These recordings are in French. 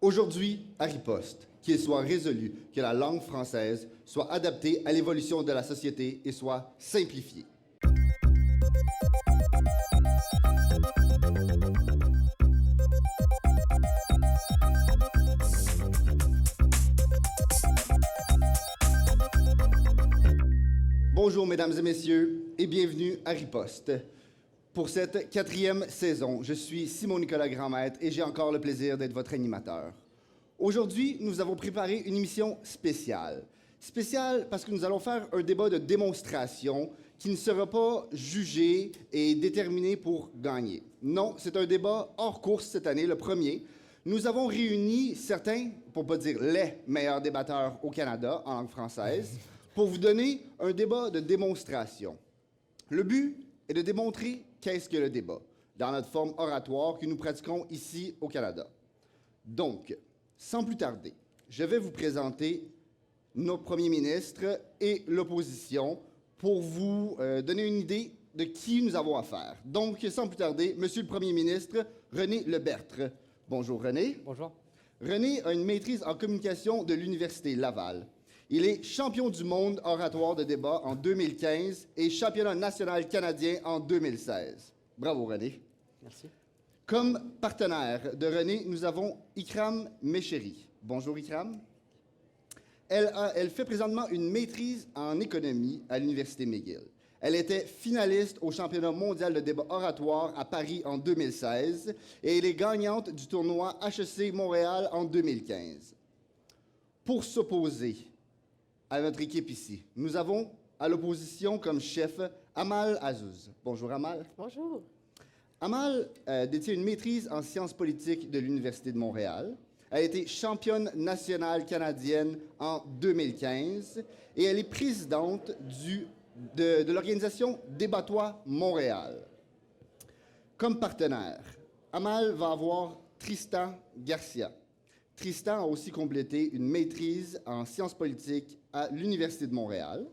Aujourd'hui, à riposte, qu'il soit résolu que la langue française soit adaptée à l'évolution de la société et soit simplifiée. Bonjour mesdames et messieurs et bienvenue à Riposte. Pour cette 4e saison, je suis Simon-Nicolas Grandmaître et j'ai encore le plaisir d'être votre animateur. Aujourd'hui, nous avons préparé une émission spéciale. Spéciale parce que nous allons faire un débat de démonstration qui ne sera pas jugé et déterminé pour gagner. Non, c'est un débat hors course cette année, le premier. Nous avons réuni certains, pour ne pas dire les meilleurs débatteurs au Canada en langue française, pour vous donner un débat de démonstration. Le but est de démontrer qu'est-ce que le débat, dans notre forme oratoire que nous pratiquons ici au Canada. Donc, sans plus tarder, je vais vous présenter nos premiers ministres et l'opposition pour vous donner une idée de qui nous avons affaire. Donc, sans plus tarder, Monsieur le Premier ministre, René Lebertre. Bonjour René. Bonjour. René a une maîtrise en communication de l'Université Laval. Il est champion du monde oratoire de débat en 2015 et championnat national canadien en 2016. Bravo, René. Merci. Comme partenaire de René, nous avons Ikram Méchéri. Bonjour, Ikram. Elle fait présentement une maîtrise en économie à l'Université McGill. Elle était finaliste au championnat mondial de débat oratoire à Paris en 2016 et elle est gagnante du tournoi HEC Montréal en 2015. Pour s'opposer à notre équipe ici, nous avons à l'opposition comme chef Amal Azzouz. Bonjour Amal. Bonjour. Amal détient une maîtrise en sciences politiques de l'Université de Montréal. Elle a été championne nationale canadienne en 2015 et elle est présidente de l'organisation Débat-toi Montréal. Comme partenaire, Amal va avoir Tristan Garcia. Tristan a aussi complété une maîtrise en sciences politiques à l'Université de Montréal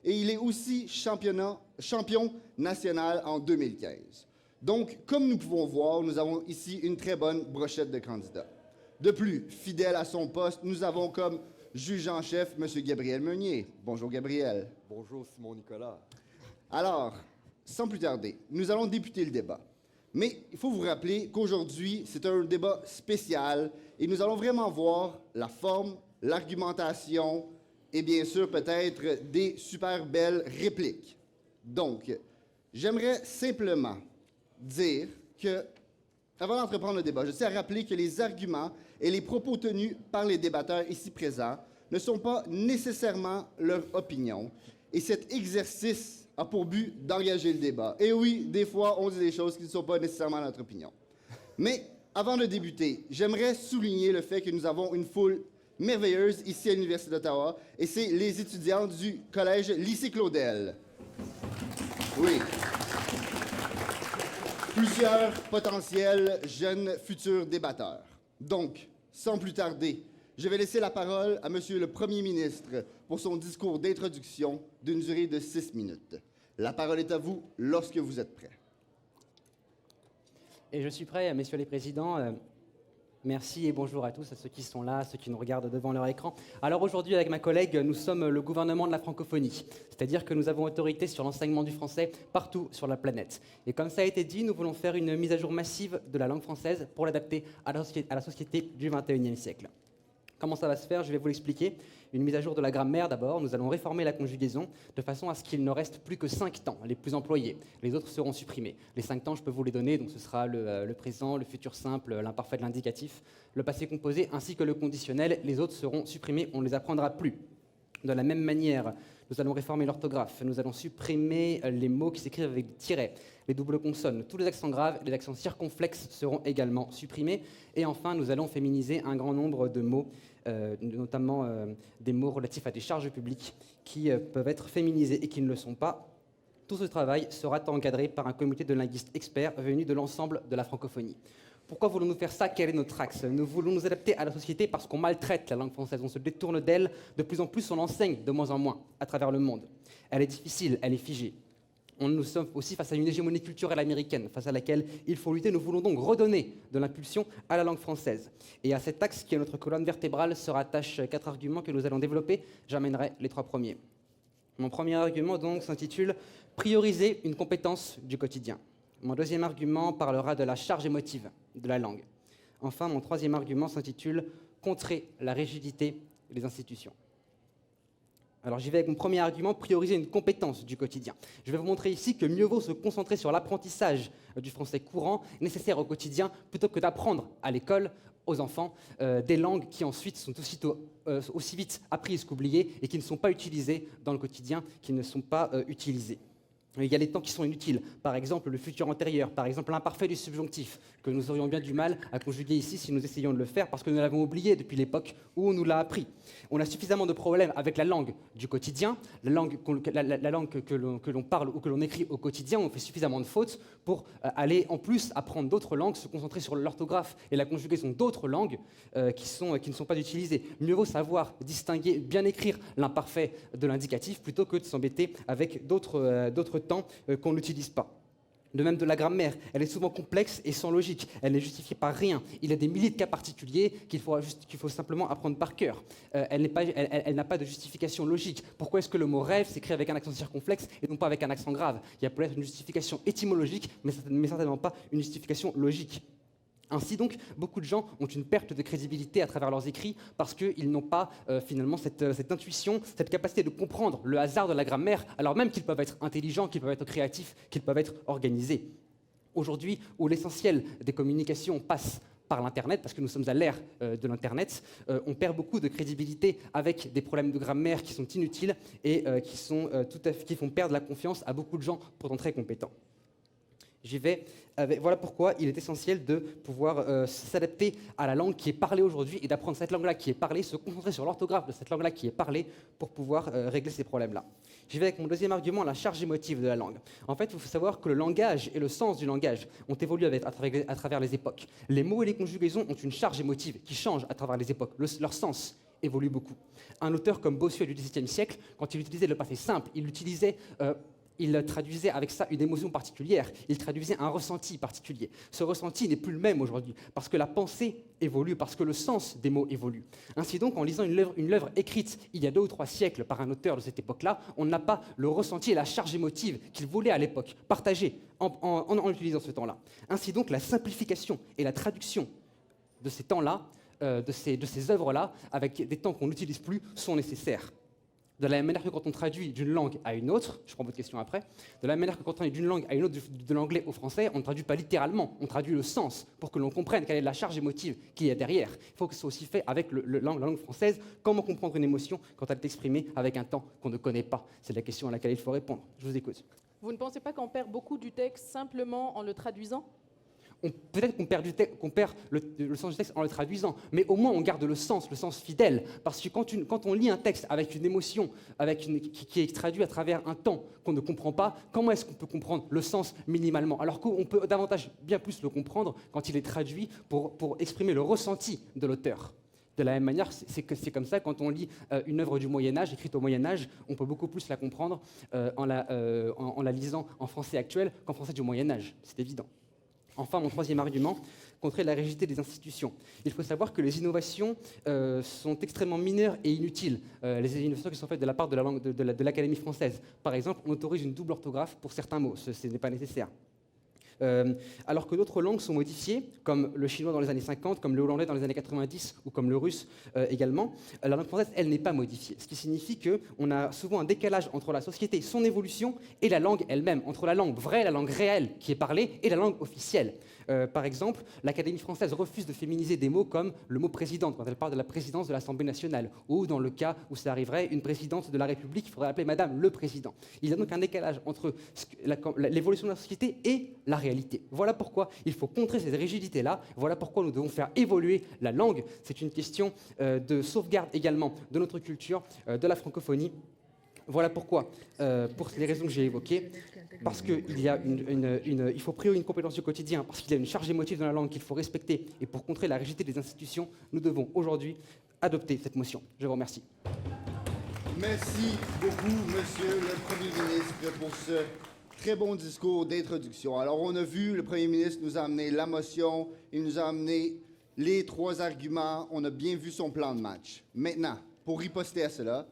et il est aussi champion national en 2015. Donc, comme nous pouvons voir, nous avons ici une très bonne brochette de candidats. De plus, fidèle à son poste, nous avons comme juge en chef M. Gabriel Meunier. Bonjour Gabriel. Bonjour Simon-Nicolas. Alors, sans plus tarder, nous allons débuter le débat. Mais il faut vous rappeler qu'aujourd'hui, c'est un débat spécial et nous allons vraiment voir la forme, l'argumentation et bien sûr peut-être des super belles répliques. Donc, j'aimerais simplement dire que, avant d'entreprendre le débat, je tiens à rappeler que les arguments et les propos tenus par les débatteurs ici présents ne sont pas nécessairement leur opinion et cet exercice a pour but d'engager le débat. Et oui, des fois, on dit des choses qui ne sont pas nécessairement notre opinion. Mais avant de débuter, j'aimerais souligner le fait que nous avons une foule merveilleuse ici à l'Université d'Ottawa, et c'est les étudiants du collège Lycée Claudel. Oui. Plusieurs potentiels jeunes futurs débatteurs. Donc, sans plus tarder, je vais laisser la parole à Monsieur le Premier ministre pour son discours d'introduction d'une durée de 6 minutes. La parole est à vous lorsque vous êtes prêts. Et je suis prêt, messieurs les présidents. Merci et bonjour à tous, à ceux qui sont là, à ceux qui nous regardent devant leur écran. Alors aujourd'hui, avec ma collègue, nous sommes le gouvernement de la francophonie, c'est-à-dire que nous avons autorité sur l'enseignement du français partout sur la planète. Et comme ça a été dit, nous voulons faire une mise à jour massive de la langue française pour l'adapter à la société du XXIe siècle. Comment ça va se faire? Je vais vous l'expliquer. Une mise à jour de la grammaire d'abord. Nous allons réformer la conjugaison de façon à ce qu'il ne reste plus que 5 temps, les plus employés. Les autres seront supprimés. Les 5 temps, je peux vous les donner. Donc ce sera le présent, le futur simple, l'imparfait de l'indicatif, le passé composé ainsi que le conditionnel. Les autres seront supprimés. On ne les apprendra plus. De la même manière, nous allons réformer l'orthographe. Nous allons supprimer les mots qui s'écrivent avec des tirets, les doubles consonnes. Tous les accents graves et les accents circonflexes seront également supprimés. Et enfin, nous allons féminiser un grand nombre de mots, notamment des mots relatifs à des charges publiques qui peuvent être féminisés et qui ne le sont pas. Tout ce travail sera encadré par un comité de linguistes experts venus de l'ensemble de la francophonie. Pourquoi voulons-nous faire ça? Quel est notre axe? Nous voulons nous adapter à la société parce qu'on maltraite la langue française, on se détourne d'elle, de plus en plus on l'enseigne de moins en moins à travers le monde. Elle est difficile, elle est figée. nous sommes aussi face à une hégémonie culturelle américaine, face à laquelle il faut lutter. Nous voulons donc redonner de l'impulsion à la langue française. Et à cet axe qui est notre colonne vertébrale se rattachent 4 arguments que nous allons développer. J'amènerai les 3 premiers. Mon premier argument donc s'intitule « Prioriser une compétence du quotidien ». Mon deuxième argument parlera de la charge émotive de la langue. Enfin, mon troisième argument s'intitule « Contrer la rigidité des institutions ». Alors j'y vais avec mon premier argument, prioriser une compétence du quotidien. Je vais vous montrer ici que mieux vaut se concentrer sur l'apprentissage du français courant, nécessaire au quotidien, plutôt que d'apprendre à l'école, aux enfants, des langues qui ensuite sont aussi vite apprises qu'oubliées et qui ne sont pas utilisées dans le quotidien, qui ne sont pas utilisées. Il y a les temps qui sont inutiles, par exemple le futur antérieur, par exemple l'imparfait du subjonctif, que nous aurions bien du mal à conjuguer ici si nous essayons de le faire, parce que nous l'avons oublié depuis l'époque où on nous l'a appris. On a suffisamment de problèmes avec la langue du quotidien, la langue que l'on parle ou que l'on écrit au quotidien, on fait suffisamment de fautes pour aller en plus apprendre d'autres langues, se concentrer sur l'orthographe et la conjugaison d'autres langues qui ne sont pas utilisées. Mieux vaut savoir distinguer, bien écrire l'imparfait de l'indicatif, plutôt que de s'embêter avec d'autres temps qu'on n'utilise pas. De même de la grammaire, elle est souvent complexe et sans logique. Elle n'est justifiée par rien. Il y a des milliers de cas particuliers qu'il faut simplement apprendre par cœur. Elle n'a pas de justification logique. Pourquoi est-ce que le mot rêve s'écrit avec un accent circonflexe et non pas avec un accent grave? Il y a peut-être une justification étymologique, mais certainement pas une justification logique. Ainsi donc, beaucoup de gens ont une perte de crédibilité à travers leurs écrits parce qu'ils n'ont pas finalement cette intuition, cette capacité de comprendre le hasard de la grammaire, alors même qu'ils peuvent être intelligents, qu'ils peuvent être créatifs, qu'ils peuvent être organisés. Aujourd'hui, où l'essentiel des communications passe par l'Internet, parce que nous sommes à l'ère de l'Internet, on perd beaucoup de crédibilité avec des problèmes de grammaire qui sont inutiles et qui font perdre la confiance à beaucoup de gens pourtant très compétents. Voilà pourquoi il est essentiel de pouvoir s'adapter à la langue qui est parlée aujourd'hui et d'apprendre cette langue-là qui est parlée, se concentrer sur l'orthographe de cette langue-là qui est parlée pour pouvoir régler ces problèmes-là. J'y vais avec mon deuxième argument, la charge émotive de la langue. En fait, il faut savoir que le langage et le sens du langage ont évolué à travers les époques. Les mots et les conjugaisons ont une charge émotive qui change à travers les époques. Leur sens évolue beaucoup. Un auteur comme Bossuet du XVIIe siècle, quand il utilisait le passé simple, il traduisait avec ça une émotion particulière, il traduisait un ressenti particulier. Ce ressenti n'est plus le même aujourd'hui, parce que la pensée évolue, parce que le sens des mots évolue. Ainsi donc, en lisant une œuvre écrite il y a 2 ou 3 siècles par un auteur de cette époque-là, on n'a pas le ressenti et la charge émotive qu'il voulait à l'époque, partager en utilisant ce temps-là. Ainsi donc, la simplification et la traduction de ces temps-là, de ces œuvres-là, avec des temps qu'on n'utilise plus, sont nécessaires. De la même manière que quand on traduit d'une langue à une autre, je prends votre question après, de la même manière que quand on traduit d'une langue à une autre, de l'anglais au français, on ne traduit pas littéralement, on traduit le sens pour que l'on comprenne quelle est la charge émotive qu'il y a derrière. Il faut que ce soit aussi fait avec la langue française. Comment comprendre une émotion quand elle est exprimée avec un temps qu'on ne connaît pas? C'est la question à laquelle il faut répondre. Je vous écoute. Vous ne pensez pas qu'on perd beaucoup du texte simplement en le traduisant ? Peut-être qu'on perd le sens du texte en le traduisant, mais au moins on garde le sens fidèle. Parce que quand on lit un texte avec une émotion, qui est traduit à travers un temps qu'on ne comprend pas, comment est-ce qu'on peut comprendre le sens minimalement? Alors qu'on peut davantage, bien plus le comprendre quand il est traduit pour exprimer le ressenti de l'auteur. De la même manière, c'est comme ça, quand on lit une œuvre du Moyen-Âge, écrite au Moyen-Âge, on peut beaucoup plus la comprendre en la lisant en français actuel qu'en français du Moyen-Âge, c'est évident. Enfin, mon troisième argument, contrer la rigidité des institutions. Il faut savoir que les innovations sont extrêmement mineures et inutiles. Les innovations qui sont faites de la part de l'Académie française. Par exemple, on autorise une double orthographe pour certains mots. Ce n'est pas nécessaire. Alors que d'autres langues sont modifiées, comme le chinois dans les années 50, comme le hollandais dans les années 90, ou comme le russe également, la langue française, elle n'est pas modifiée. Ce qui signifie qu'on a souvent un décalage entre la société, son évolution, et la langue elle-même, entre la langue vraie, la langue réelle qui est parlée, et la langue officielle. Par exemple, l'Académie française refuse de féminiser des mots comme le mot présidente, quand elle parle de la présidence de l'Assemblée nationale, ou dans le cas où ça arriverait, une présidente de la République, il faudrait appeler Madame le Président. Il y a donc un décalage entre l'évolution de la société et la réalité. Voilà pourquoi il faut contrer ces rigidités-là, voilà pourquoi nous devons faire évoluer la langue. C'est une question de sauvegarde également de notre culture, de la francophonie. Voilà pourquoi, pour les raisons que j'ai évoquées, parce qu'il faut prioriser une compétence du quotidien, parce qu'il y a une charge émotive dans la langue qu'il faut respecter, et pour contrer la rigidité des institutions, nous devons aujourd'hui adopter cette motion. Je vous remercie. Merci beaucoup, Monsieur le Premier ministre, pour ce Très bon discours d'introduction. Alors, on a vu, le premier ministre nous a amené la motion, il nous a amené les 3 arguments, on a bien vu son plan de match. Maintenant, pour riposter à cela,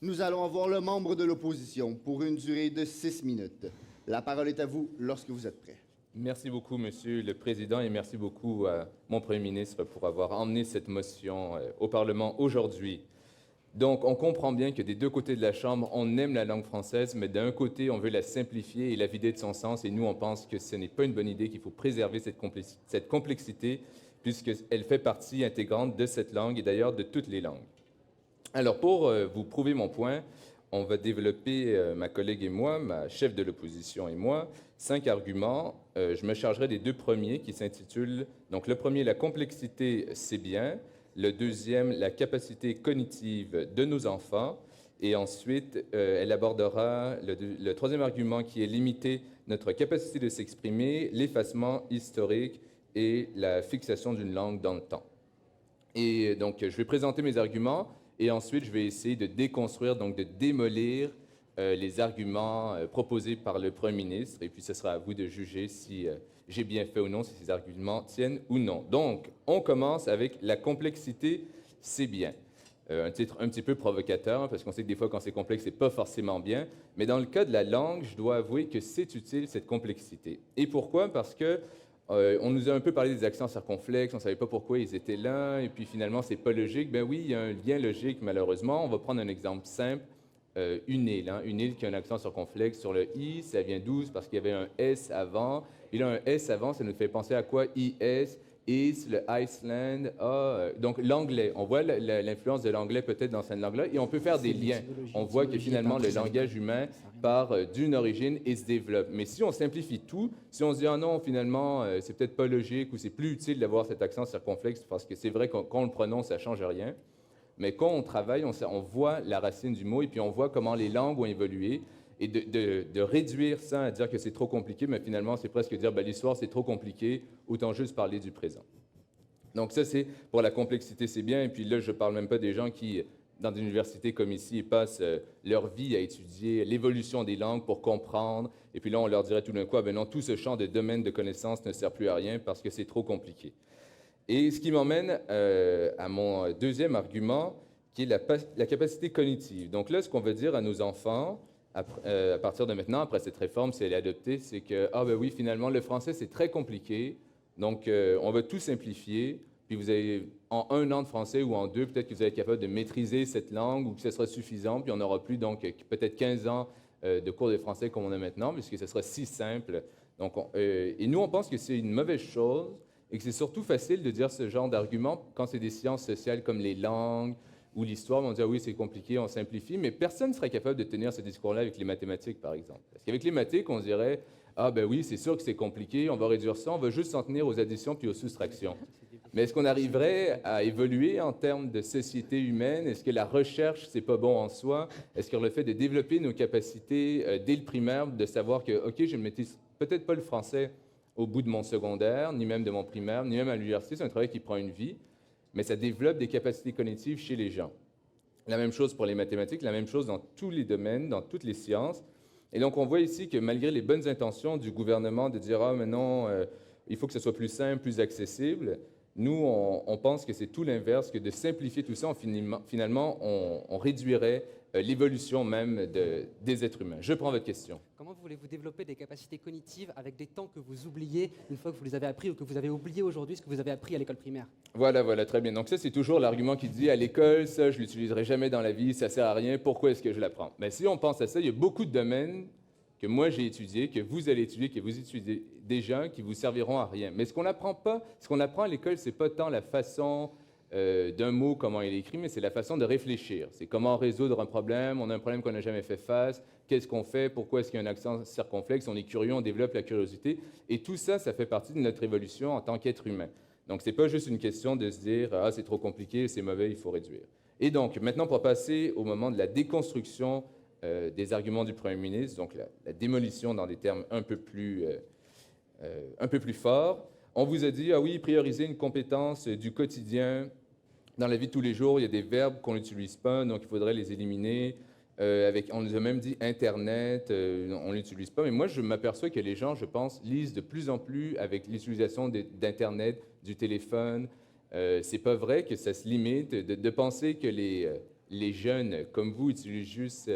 nous allons avoir le membre de l'opposition pour une durée de 6 minutes. La parole est à vous lorsque vous êtes prêt. Merci beaucoup, Monsieur le Président, et merci beaucoup à mon Premier ministre pour avoir emmené cette motion au Parlement aujourd'hui. Donc, on comprend bien que des deux côtés de la Chambre, on aime la langue française, mais d'un côté, on veut la simplifier et la vider de son sens, et nous, on pense que ce n'est pas une bonne idée, qu'il faut préserver cette complexité, puisqu'elle fait partie intégrante de cette langue et d'ailleurs de toutes les langues. Alors, pour vous prouver mon point, on va développer, ma collègue et moi, ma chef de l'opposition et moi, 5 arguments. Je me chargerai des 2 premiers qui s'intitulent, donc le premier, la complexité, c'est bien. Le deuxième, la capacité cognitive de nos enfants. Et ensuite, elle abordera le troisième argument qui est limiter notre capacité de s'exprimer, l'effacement historique et la fixation d'une langue dans le temps. Et donc, je vais présenter mes arguments et ensuite, je vais essayer de déconstruire, donc de démolir les arguments proposés par le Premier ministre. Et puis, ce sera à vous de juger si j'ai bien fait ou non, si ces arguments tiennent ou non. Donc, on commence avec la complexité, c'est bien. Un titre un petit peu provocateur, hein, parce qu'on sait que des fois, quand c'est complexe, c'est pas forcément bien. Mais dans le cas de la langue, je dois avouer que c'est utile, cette complexité. Et pourquoi? Parce que on nous a un peu parlé des accents circonflexes, on ne savait pas pourquoi ils étaient là, et puis finalement, c'est pas logique. Ben oui, il y a un lien logique, malheureusement. On va prendre un exemple simple. Une île, hein, une île qui a un accent circonflexe sur le I, ça vient d'où? Parce qu'il y avait un S avant. Et là, un S avant, ça nous fait penser à quoi? IS, is, le Iceland, donc l'anglais. On voit l'influence de l'anglais peut-être dans cette langue-là, et on peut faire des liens. On voit que finalement, le langage humain part d'une origine et se développe. Mais si on simplifie tout, si on se dit, ah non, finalement, c'est peut-être pas logique ou c'est plus utile d'avoir cet accent circonflexe parce que c'est vrai qu'on le prononce, ça change rien. Mais quand on travaille, on voit la racine du mot et puis on voit comment les langues ont évolué. Et de réduire ça à dire que c'est trop compliqué, mais finalement, c'est presque dire ben, l'histoire, c'est trop compliqué, autant juste parler du présent. Donc ça, c'est pour la complexité, c'est bien. Et puis là, je ne parle même pas des gens qui, dans des universités comme ici, passent leur vie à étudier l'évolution des langues pour comprendre. Et puis là, on leur dirait tout d'un coup, ah, ben non, tout ce champ de domaine de connaissances ne sert plus à rien parce que c'est trop compliqué. Et ce qui m'emmène à mon deuxième argument, qui est la capacité cognitive. Donc là, ce qu'on veut dire à nos enfants, à partir de maintenant, après cette réforme, si elle est adoptée, c'est que, ah ben oui, finalement, le français, c'est très compliqué, donc on va tout simplifier, puis vous avez, en 1 an de français ou en 2, peut-être que vous allez être capable de maîtriser cette langue ou que ce sera suffisant, puis on n'aura plus, donc, peut-être 15 ans de cours de français comme on a maintenant, puisque ce sera si simple. Donc, et nous, on pense que c'est une mauvaise chose, et que c'est surtout facile de dire ce genre d'argument quand c'est des sciences sociales comme les langues ou l'histoire. On dit, ah oui, c'est compliqué, on simplifie, mais personne ne serait capable de tenir ce discours-là avec les mathématiques, par exemple. Parce qu'avec les mathématiques, on dirait, ah ben oui, c'est sûr que c'est compliqué, on va réduire ça, on va juste s'en tenir aux additions puis aux soustractions. Mais est-ce qu'on arriverait à évoluer en termes de société humaine? Est-ce que la recherche, c'est pas bon en soi? Est-ce que le fait de développer nos capacités dès le primaire, de savoir que, OK, je ne maîtrise peut-être pas le français au bout de mon secondaire, ni même de mon primaire, ni même à l'université, c'est un travail qui prend une vie, mais ça développe des capacités cognitives chez les gens. La même chose pour les mathématiques, la même chose dans tous les domaines, dans toutes les sciences. Et donc, on voit ici que malgré les bonnes intentions du gouvernement de dire « Ah, mais non, il faut que ce soit plus simple, plus accessible », nous, on pense que c'est tout l'inverse, que de simplifier tout ça, finalement, on réduirait l'évolution même des êtres humains. Je prends votre question. Comment voulez-vous développer des capacités cognitives avec des temps que vous oubliez une fois que vous les avez appris ou que vous avez oublié aujourd'hui ce que vous avez appris à l'école primaire? Voilà, très bien. Donc ça, c'est toujours l'argument qui dit à l'école, ça, je ne l'utiliserai jamais dans la vie, ça ne sert à rien, pourquoi est-ce que je l'apprends? Mais si on pense à ça, il y a beaucoup de domaines que moi j'ai étudiés, que vous allez étudier, que vous étudiez déjà, qui vous serviront à rien. Mais ce qu'on apprend à l'école, c'est pas tant la façon d'un mot, comment il est écrit, mais c'est la façon de réfléchir. C'est comment résoudre un problème, on a un problème qu'on n'a jamais fait face, qu'est-ce qu'on fait, pourquoi est-ce qu'il y a un accent circonflexe, on est curieux, on développe la curiosité. Et tout ça, ça fait partie de notre évolution en tant qu'être humain. Donc, ce n'est pas juste une question de se dire « Ah, c'est trop compliqué, c'est mauvais, il faut réduire ». Et donc, maintenant, pour passer au moment de la déconstruction des arguments du Premier ministre, donc la démolition dans des termes un peu plus forts, on vous a dit « Ah oui, prioriser une compétence du quotidien. Dans la vie de tous les jours, il y a des verbes qu'on n'utilise pas, donc il faudrait les éliminer. On nous a même dit Internet, on ne l'utilise pas. Mais moi, je m'aperçois que les gens, je pense, lisent de plus en plus avec l'utilisation d'Internet, du téléphone. C'est pas vrai que ça se limite de penser que les jeunes, comme vous, utilisent juste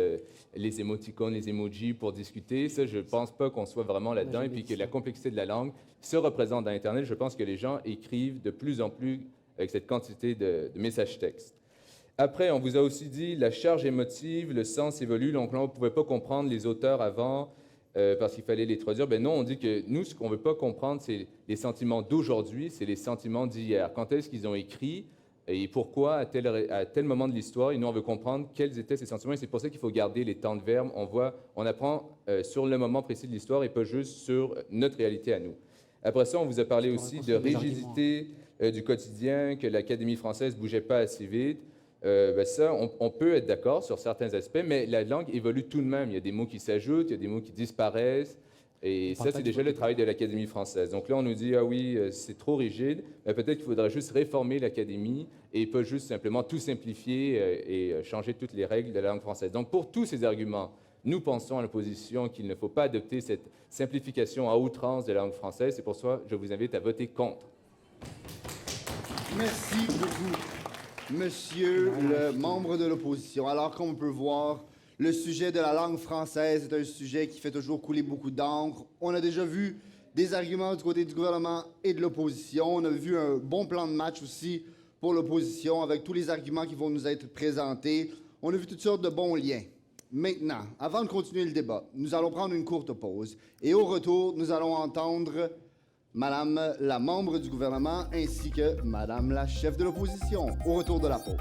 les émoticônes, les emojis pour discuter. Ça, je pense pas qu'on soit vraiment là-dedans. Et puis que la complexité de la langue se représente dans Internet. Je pense que les gens écrivent de plus en plus avec cette quantité de messages textes. Après, on vous a aussi dit la charge émotive, le sens évolue. Donc là, on ne pouvait pas comprendre les auteurs avant parce qu'il fallait les traduire. Ben non, on dit que nous, ce qu'on ne veut pas comprendre, c'est les sentiments d'aujourd'hui, c'est les sentiments d'hier. Quand est-ce qu'ils ont écrit et pourquoi, à tel moment de l'histoire, et nous, on veut comprendre quels étaient ces sentiments. Et c'est pour ça qu'il faut garder les temps de verbe. On apprend sur le moment précis de l'histoire et pas juste sur notre réalité à nous. Après ça, on vous a parlé aussi de rigidité du quotidien, que l'Académie française ne bougeait pas assez vite. Ça, on peut être d'accord sur certains aspects, mais la langue évolue tout de même. Il y a des mots qui s'ajoutent, il y a des mots qui disparaissent, et ça, c'est déjà le travail de l'Académie française. Donc là, on nous dit, ah oui, c'est trop rigide, mais peut-être qu'il faudrait juste réformer l'Académie et pas juste simplement tout simplifier et changer toutes les règles de la langue française. Donc pour tous ces arguments, nous pensons à l'opposition qu'il ne faut pas adopter cette simplification à outrance de la langue française. C'est pour ça que je vous invite à voter contre. Merci beaucoup, monsieur le membre de l'opposition. Alors, comme on peut voir, le sujet de la langue française est un sujet qui fait toujours couler beaucoup d'encre. On a déjà vu des arguments du côté du gouvernement et de l'opposition. On a vu un bon plan de match aussi pour l'opposition avec tous les arguments qui vont nous être présentés. On a vu toutes sortes de bons liens. Maintenant, avant de continuer le débat, nous allons prendre une courte pause. Et au retour, nous allons entendre Madame la membre du gouvernement ainsi que Madame la chef de l'opposition. Au retour de la pause.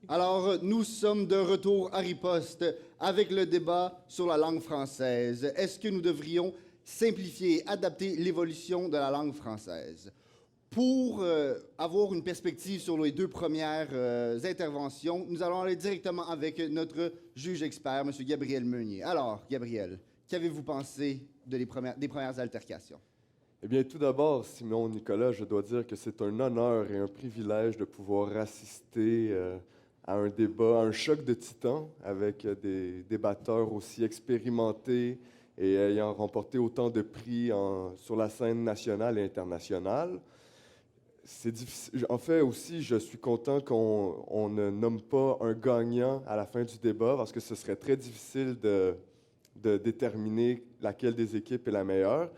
Alors, nous sommes de retour à Riposte avec le débat sur la langue française. Est-ce que nous devrions simplifier et adapter l'évolution de la langue française? Pour avoir une perspective sur les deux premières interventions, nous allons aller directement avec notre juge expert, M. Gabriel Meunier. Alors, Gabriel, qu'avez-vous pensé des premières altercations? Eh bien, tout d'abord, Simon Nicolas, je dois dire que c'est un honneur et un privilège de pouvoir assister à un débat, à un choc de titans avec des débatteurs aussi expérimentés et ayant remporté autant de prix sur la scène nationale et internationale. C'est difficile. En fait, aussi, je suis content qu'on ne nomme pas un gagnant à la fin du débat parce que ce serait très difficile de déterminer laquelle des équipes est la meilleure.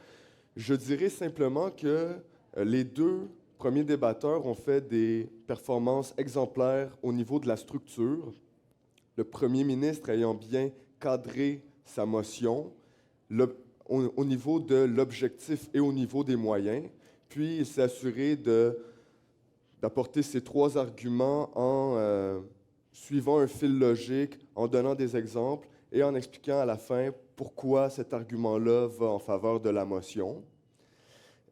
Je dirais simplement que les deux premiers débatteurs ont fait des performances exemplaires au niveau de la structure. Le premier ministre ayant bien cadré sa motion au niveau de l'objectif et au niveau des moyens. Puis, il s'est assuré d'apporter ces trois arguments en suivant un fil logique, en donnant des exemples et en expliquant à la fin pourquoi cet argument-là va en faveur de la motion.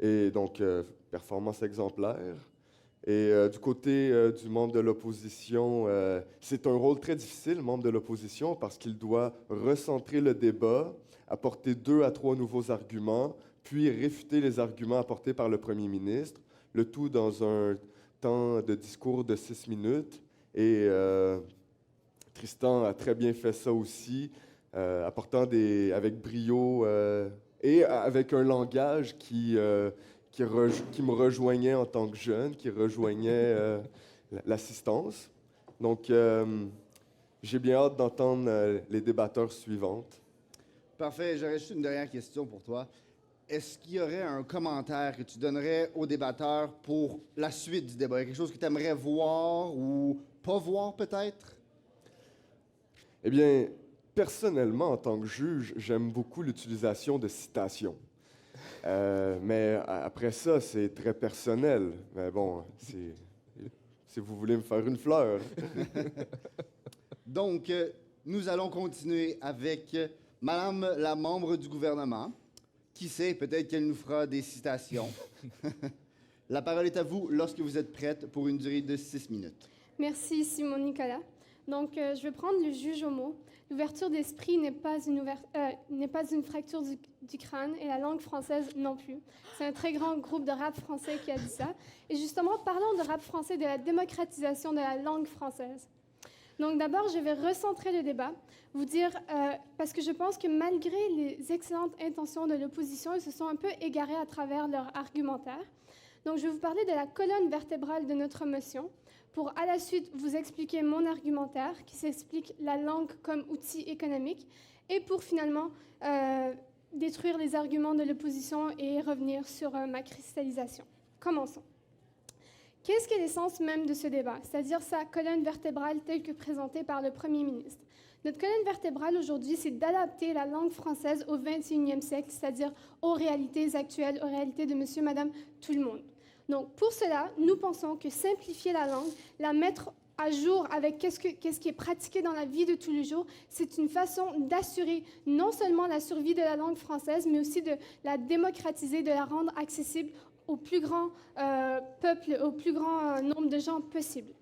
Et donc, performance exemplaire. Et du côté du membre de l'opposition, c'est un rôle très difficile, le membre de l'opposition, parce qu'il doit recentrer le débat, apporter 2 à 3 nouveaux arguments, puis réfuter les arguments apportés par le premier ministre, le tout dans un temps de discours de 6 minutes. Et Tristan a très bien fait ça aussi, apportant avec brio et avec un langage qui me rejoignait en tant que jeune, qui rejoignait l'assistance. Donc, j'ai bien hâte d'entendre les débatteurs suivantes. Parfait. J'aurais juste une dernière question pour toi. Est-ce qu'il y aurait un commentaire que tu donnerais aux débatteurs pour la suite du débat? Quelque chose que tu aimerais voir ou pas voir, peut-être? Eh bien, personnellement, en tant que juge, j'aime beaucoup l'utilisation de citations. Mais après ça, c'est très personnel. Mais bon, si vous voulez me faire une fleur. Donc, nous allons continuer avec Madame la membre du gouvernement. Qui sait, peut-être qu'elle nous fera des citations. La parole est à vous lorsque vous êtes prête pour une durée de 6 minutes. Merci, Simon Nicolas. Donc, je vais prendre le juge au mot. L'ouverture d'esprit n'est pas une fracture du crâne et la langue française non plus. C'est un très grand groupe de rap français qui a dit ça. Et justement, parlons de rap français, de la démocratisation de la langue française. Donc d'abord, je vais recentrer le débat, vous dire, parce que je pense que malgré les excellentes intentions de l'opposition, ils se sont un peu égarés à travers leur argumentaire. Donc je vais vous parler de la colonne vertébrale de notre motion, pour à la suite vous expliquer mon argumentaire, qui s'explique la langue comme outil économique, et pour finalement détruire les arguments de l'opposition et revenir sur ma cristallisation. Commençons. Qu'est-ce qu'est l'essence même de ce débat, c'est-à-dire sa colonne vertébrale telle que présentée par le Premier ministre? Notre colonne vertébrale aujourd'hui, c'est d'adapter la langue française au XXIe siècle, c'est-à-dire aux réalités actuelles, aux réalités de monsieur, madame, tout le monde. Donc pour cela, nous pensons que simplifier la langue, la mettre à jour avec qu'est-ce qui est pratiqué dans la vie de tous les jours, c'est une façon d'assurer non seulement la survie de la langue française, mais aussi de la démocratiser, de la rendre accessible au plus grand peuple, au plus grand nombre de gens possible.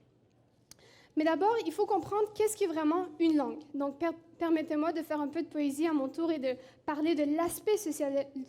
Mais d'abord, il faut comprendre qu'est-ce qui est vraiment une langue. Donc, permettez-moi de faire un peu de poésie à mon tour et de parler de l'aspect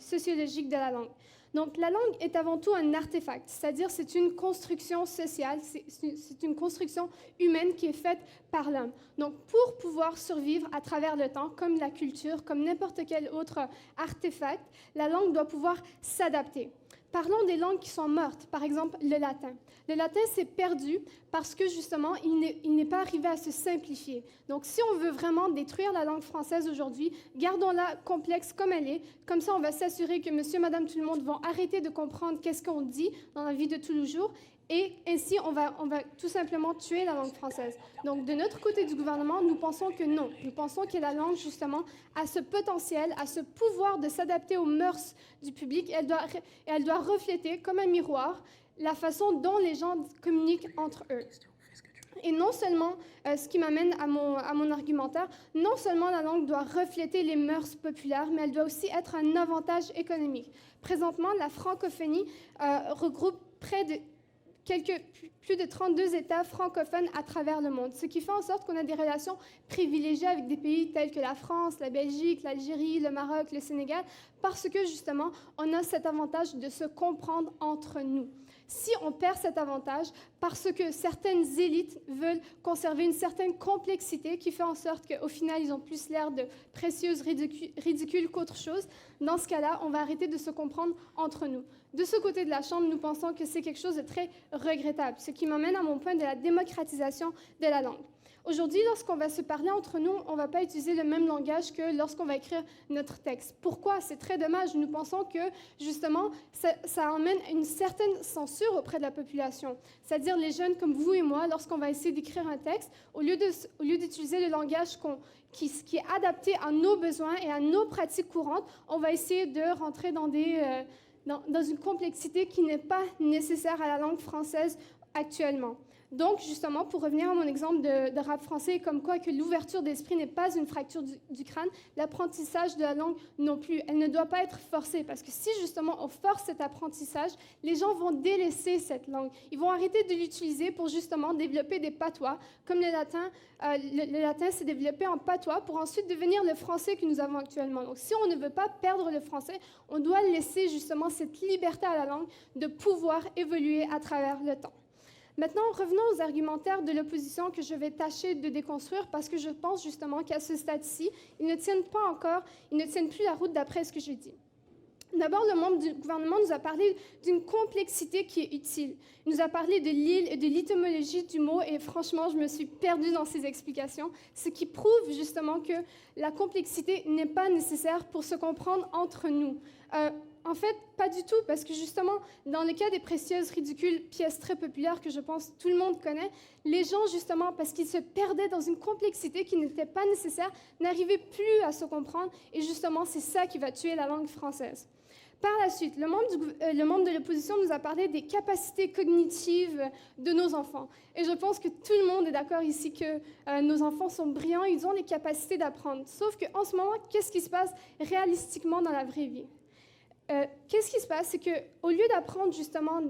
sociologique de la langue. Donc, la langue est avant tout un artefact, c'est-à-dire c'est une construction sociale, c'est une construction humaine qui est faite par l'homme. Donc, pour pouvoir survivre à travers le temps, comme la culture, comme n'importe quel autre artefact, la langue doit pouvoir s'adapter. Parlons des langues qui sont mortes, par exemple le latin. Le latin s'est perdu parce que justement, il n'est pas arrivé à se simplifier. Donc, si on veut vraiment détruire la langue française aujourd'hui, gardons-la complexe comme elle est. Comme ça, on va s'assurer que monsieur, madame, tout le monde vont arrêter de comprendre qu'est-ce qu'on dit dans la vie de tous les jours. Et ainsi, on va tout simplement tuer la langue française. Donc, de notre côté du gouvernement, nous pensons que non. Nous pensons que la langue, justement, a ce potentiel, a ce pouvoir de s'adapter aux mœurs du public. Et elle doit refléter, comme un miroir, la façon dont les gens communiquent entre eux. Et non seulement, ce qui m'amène à mon argumentaire, non seulement la langue doit refléter les mœurs populaires, mais elle doit aussi être un avantage économique. Présentement, la francophonie regroupe plus de 32 États francophones à travers le monde, ce qui fait en sorte qu'on a des relations privilégiées avec des pays tels que la France, la Belgique, l'Algérie, le Maroc, le Sénégal, parce que justement, on a cet avantage de se comprendre entre nous. Si on perd cet avantage, parce que certaines élites veulent conserver une certaine complexité qui fait en sorte qu'au final, ils ont plus l'air de précieuses ridicules qu'autre chose, dans ce cas-là, on va arrêter de se comprendre entre nous. De ce côté de la Chambre, nous pensons que c'est quelque chose de très regrettable, ce qui m'amène à mon point de la démocratisation de la langue. Aujourd'hui, lorsqu'on va se parler entre nous, on ne va pas utiliser le même langage que lorsqu'on va écrire notre texte. Pourquoi? C'est très dommage. Nous pensons que, justement, ça emmène une certaine censure auprès de la population. C'est-à-dire les jeunes comme vous et moi, lorsqu'on va essayer d'écrire un texte, au lieu d'utiliser le langage qui est adapté à nos besoins et à nos pratiques courantes, on va essayer de rentrer dans une complexité qui n'est pas nécessaire à la langue française actuellement. Donc, justement, pour revenir à mon exemple de rap français, comme quoi que l'ouverture d'esprit n'est pas une fracture du crâne, l'apprentissage de la langue non plus. Elle ne doit pas être forcée, parce que si, justement, on force cet apprentissage, les gens vont délaisser cette langue. Ils vont arrêter de l'utiliser pour, justement, développer des patois, comme le latin. Le latin s'est développé en patois pour ensuite devenir le français que nous avons actuellement. Donc, si on ne veut pas perdre le français, on doit laisser, justement, cette liberté à la langue de pouvoir évoluer à travers le temps. Maintenant, revenons aux argumentaires de l'opposition que je vais tâcher de déconstruire parce que je pense justement qu'à ce stade-ci, ils ne tiennent plus la route d'après ce que j'ai dit. D'abord, le membre du gouvernement nous a parlé d'une complexité qui est utile. Il nous a parlé de l'île et de l'étymologie du mot et franchement, je me suis perdue dans ses explications, ce qui prouve justement que la complexité n'est pas nécessaire pour se comprendre entre nous. En fait, pas du tout, parce que justement, dans le cas des précieuses ridicules, pièces très populaires que je pense tout le monde connaît, les gens, justement, parce qu'ils se perdaient dans une complexité qui n'était pas nécessaire, n'arrivaient plus à se comprendre, et justement, c'est ça qui va tuer la langue française. Par la suite, le membre de l'opposition nous a parlé des capacités cognitives de nos enfants. Et je pense que tout le monde est d'accord ici que nos enfants sont brillants, ils ont les capacités d'apprendre. Sauf qu'en ce moment, qu'est-ce qui se passe réalistiquement dans la vraie vie? qu'est-ce qui se passe? C'est qu'au lieu d'apprendre justement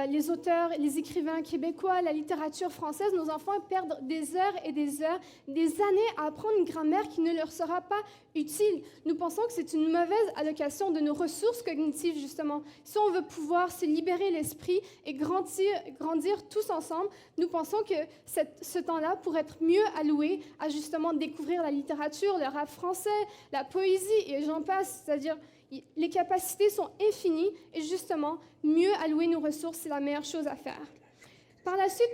les auteurs, les écrivains québécois, la littérature française, nos enfants perdent des heures et des heures, des années à apprendre une grammaire qui ne leur sera pas utile. Nous pensons que c'est une mauvaise allocation de nos ressources cognitives, justement. Si on veut pouvoir se libérer l'esprit et grandir tous ensemble, nous pensons que ce temps-là pourrait être mieux alloué à justement découvrir la littérature, le rap français, la poésie, et j'en passe, c'est-à-dire les capacités sont infinies et justement, mieux allouer nos ressources, c'est la meilleure chose à faire. Par la suite,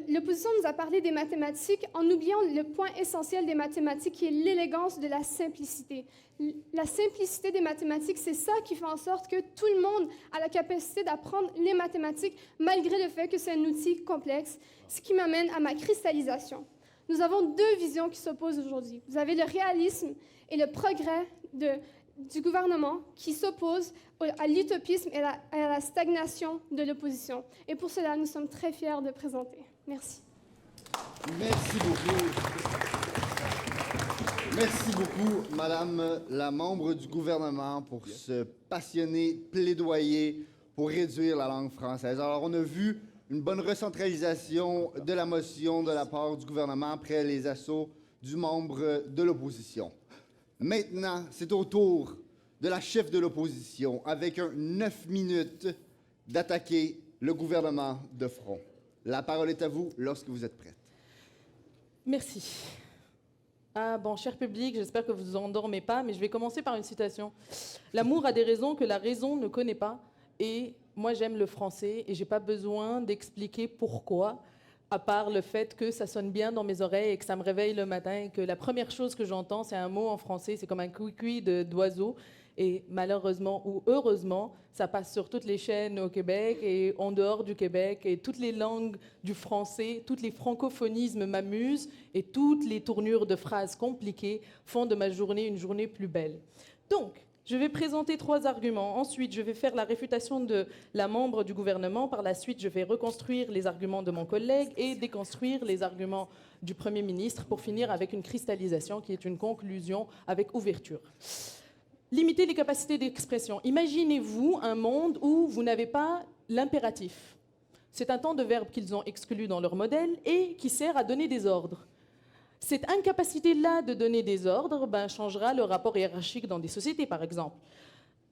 l'opposition nous a parlé des mathématiques en oubliant le point essentiel des mathématiques qui est l'élégance de la simplicité. La simplicité des mathématiques, c'est ça qui fait en sorte que tout le monde a la capacité d'apprendre les mathématiques malgré le fait que c'est un outil complexe, ce qui m'amène à ma cristallisation. Nous avons deux visions qui s'opposent aujourd'hui. Vous avez le réalisme et le progrès du gouvernement qui s'oppose à l'utopisme et à la stagnation de l'opposition. Et pour cela, nous sommes très fiers de présenter. Merci. Merci beaucoup. Merci beaucoup, Madame la membre du gouvernement, pour ce passionné plaidoyer pour réduire la langue française. Alors, on a vu une bonne recentralisation de la motion de la part du gouvernement après les assauts du membre de l'opposition. Maintenant, c'est au tour de la chef de l'opposition, avec 9 minutes, d'attaquer le gouvernement de front. La parole est à vous lorsque vous êtes prête. Merci. Ah bon, cher public, j'espère que vous ne vous endormez pas, mais je vais commencer par une citation. L'amour a des raisons que la raison ne connaît pas, et moi j'aime le français, et j'ai pas besoin d'expliquer pourquoi, à part le fait que ça sonne bien dans mes oreilles et que ça me réveille le matin et que la première chose que j'entends, c'est un mot en français, c'est comme un couicouis d'oiseau. Et malheureusement ou heureusement, ça passe sur toutes les chaînes au Québec et en dehors du Québec. Et toutes les langues du français, tous les francophonismes m'amusent et toutes les tournures de phrases compliquées font de ma journée une journée plus belle. Donc, je vais présenter 3 arguments. Ensuite, je vais faire la réfutation de la membre du gouvernement. Par la suite, je vais reconstruire les arguments de mon collègue et déconstruire les arguments du Premier ministre pour finir avec une cristallisation qui est une conclusion avec ouverture. Limiter les capacités d'expression. Imaginez-vous un monde où vous n'avez pas l'impératif. C'est un temps de verbe qu'ils ont exclu dans leur modèle et qui sert à donner des ordres. Cette incapacité-là de donner des ordres changera le rapport hiérarchique dans des sociétés, par exemple.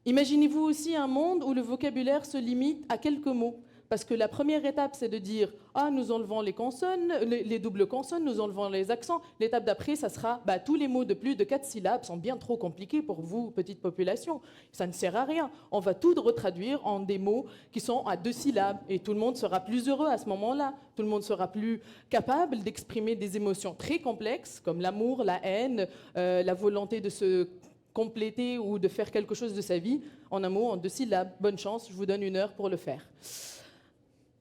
Imaginez-vous aussi un monde où le vocabulaire se limite à quelques mots. Parce que la première étape, c'est de dire « Ah, nous enlevons les consonnes, les doubles consonnes, nous enlevons les accents ». L'étape d'après, ça sera « Tous les mots de plus de 4 syllabes sont bien trop compliqués pour vous, petite population. Ça ne sert à rien. On va tout retraduire en des mots qui sont à 2 syllabes. Et tout le monde sera plus heureux à ce moment-là. Tout le monde sera plus capable d'exprimer des émotions très complexes, comme l'amour, la haine, la volonté de se compléter ou de faire quelque chose de sa vie, en un mot, en 2 syllabes. Bonne chance, je vous donne 1 heure pour le faire.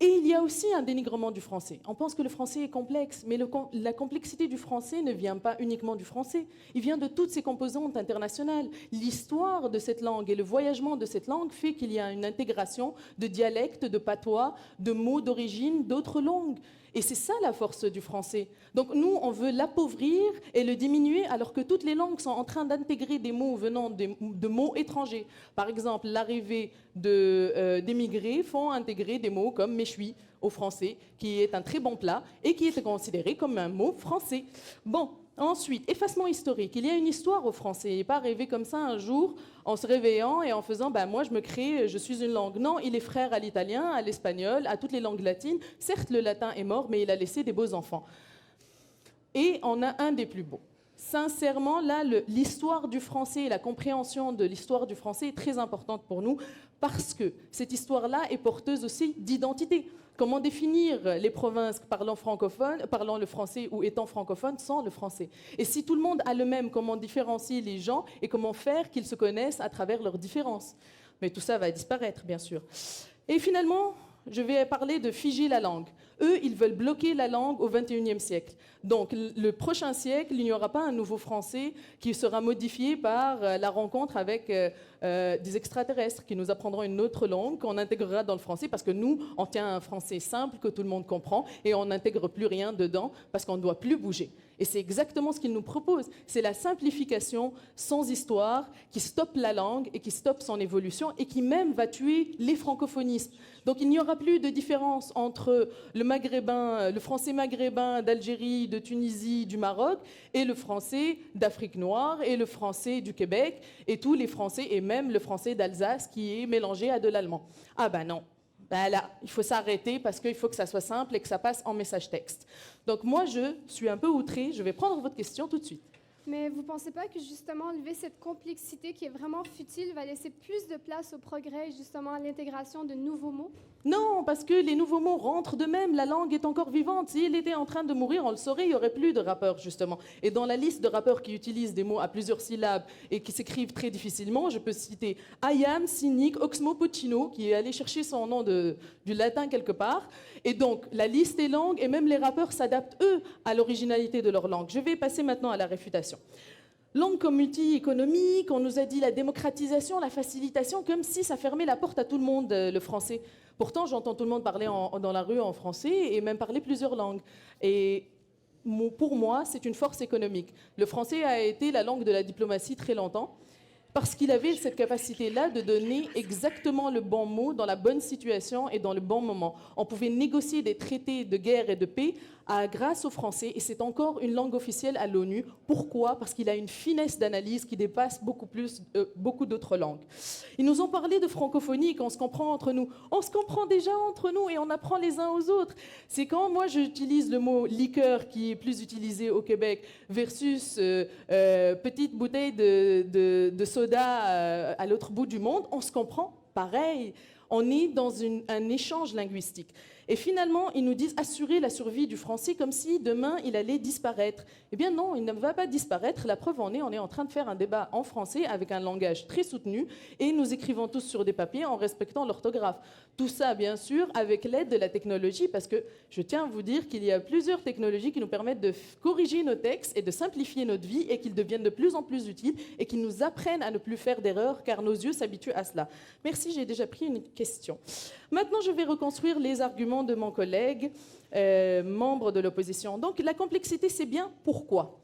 Et il y a aussi un dénigrement du français. On pense que le français est complexe, mais la complexité du français ne vient pas uniquement du français. Il vient de toutes ses composantes internationales. L'histoire de cette langue et le voyagement de cette langue fait qu'il y a une intégration de dialectes, de patois, de mots d'origine d'autres langues. Et c'est ça la force du français. Donc nous, on veut l'appauvrir et le diminuer alors que toutes les langues sont en train d'intégrer des mots venant de mots étrangers. Par exemple, l'arrivée d'émigrés font intégrer des mots comme « méchoui » au français, qui est un très bon plat et qui est considéré comme un mot français. Bon, ensuite, effacement historique. Il y a une histoire au français. Il n'est pas arrivé comme ça un jour en se réveillant et en faisant moi je me crée, je suis une langue. Non, il est frère à l'italien, à l'espagnol, à toutes les langues latines. Certes, le latin est mort, mais il a laissé des beaux enfants. Et on a un des plus beaux. Sincèrement, là, l'histoire du français et la compréhension de l'histoire du français est très importante pour nous parce que cette histoire-là est porteuse aussi d'identité. Comment définir les provinces parlant le français ou étant francophones sans le français? Et si tout le monde a le même, comment différencier les gens et comment faire qu'ils se connaissent à travers leurs différences? Mais tout ça va disparaître, bien sûr. Et finalement, je vais parler de figer la langue. Eux, ils veulent bloquer la langue au XXIe siècle. Donc, le prochain siècle, il n'y aura pas un nouveau français qui sera modifié par la rencontre avec des extraterrestres qui nous apprendront une autre langue qu'on intégrera dans le français parce que nous, on tient un français simple que tout le monde comprend et on n'intègre plus rien dedans parce qu'on ne doit plus bouger. Et c'est exactement ce qu'il nous propose. C'est la simplification sans histoire qui stoppe la langue et qui stoppe son évolution et qui même va tuer les francophonismes. Donc il n'y aura plus de différence entre le français maghrébin d'Algérie, de Tunisie, du Maroc et le français d'Afrique noire et le français du Québec et tous les français et même le français d'Alsace qui est mélangé à de l'allemand. Ah ben non. Ben là, il faut s'arrêter parce qu'il faut que ça soit simple et que ça passe en message texte. Donc moi, je suis un peu outrée. Je vais prendre votre question tout de suite. Mais vous ne pensez pas que justement enlever cette complexité qui est vraiment futile va laisser plus de place au progrès et justement à l'intégration de nouveaux mots? Non, parce que les nouveaux mots rentrent d'eux-mêmes, la langue est encore vivante. S'il était en train de mourir, on le saurait, il n'y aurait plus de rappeurs, justement. Et dans la liste de rappeurs qui utilisent des mots à plusieurs syllabes et qui s'écrivent très difficilement, je peux citer Ayam, Cynic, Oxmo Puccino, qui est allé chercher son nom du latin quelque part. Et donc, la liste est longue et même les rappeurs s'adaptent, eux, à l'originalité de leur langue. Je vais passer maintenant à la réfutation. Langue comme outil économique, on nous a dit la démocratisation, la facilitation, comme si ça fermait la porte à tout le monde, le français. Pourtant, j'entends tout le monde parler dans la rue en français et même parler plusieurs langues. Et pour moi, c'est une force économique. Le français a été la langue de la diplomatie très longtemps parce qu'il avait cette capacité-là de donner exactement le bon mot dans la bonne situation et dans le bon moment. On pouvait négocier des traités de guerre et de paix grâce au français, et c'est encore une langue officielle à l'ONU. Pourquoi? Parce qu'il a une finesse d'analyse qui dépasse beaucoup d'autres langues. Ils nous ont parlé de francophonie, qu'on se comprend entre nous. On se comprend déjà entre nous et on apprend les uns aux autres. C'est quand moi j'utilise le mot liqueur, qui est plus utilisé au Québec, versus petite bouteille de soda à l'autre bout du monde, on se comprend pareil. On est dans un échange linguistique. Et finalement, ils nous disent assurer la survie du français comme si demain il allait disparaître. Eh bien non, il ne va pas disparaître. La preuve en est, on est en train de faire un débat en français avec un langage très soutenu et nous écrivons tous sur des papiers en respectant l'orthographe. Tout ça, bien sûr, avec l'aide de la technologie, parce que je tiens à vous dire qu'il y a plusieurs technologies qui nous permettent de corriger nos textes et de simplifier notre vie et qu'ils deviennent de plus en plus utiles et qui nous apprennent à ne plus faire d'erreurs car nos yeux s'habituent à cela. Merci, j'ai déjà pris une question. Maintenant, je vais reconstruire les arguments de mon collègue, membre de l'opposition. Donc, la complexité, c'est bien. Pourquoi?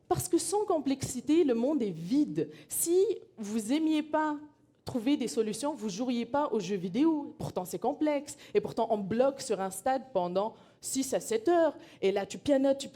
Parce que sans complexité, le monde est vide. Si vous n'aimiez pas trouver des solutions, vous ne joueriez pas aux jeux vidéo. Pourtant, c'est complexe. Et pourtant, on bloque sur un stade pendant 6 à 7 heures. Et là, tu pianotes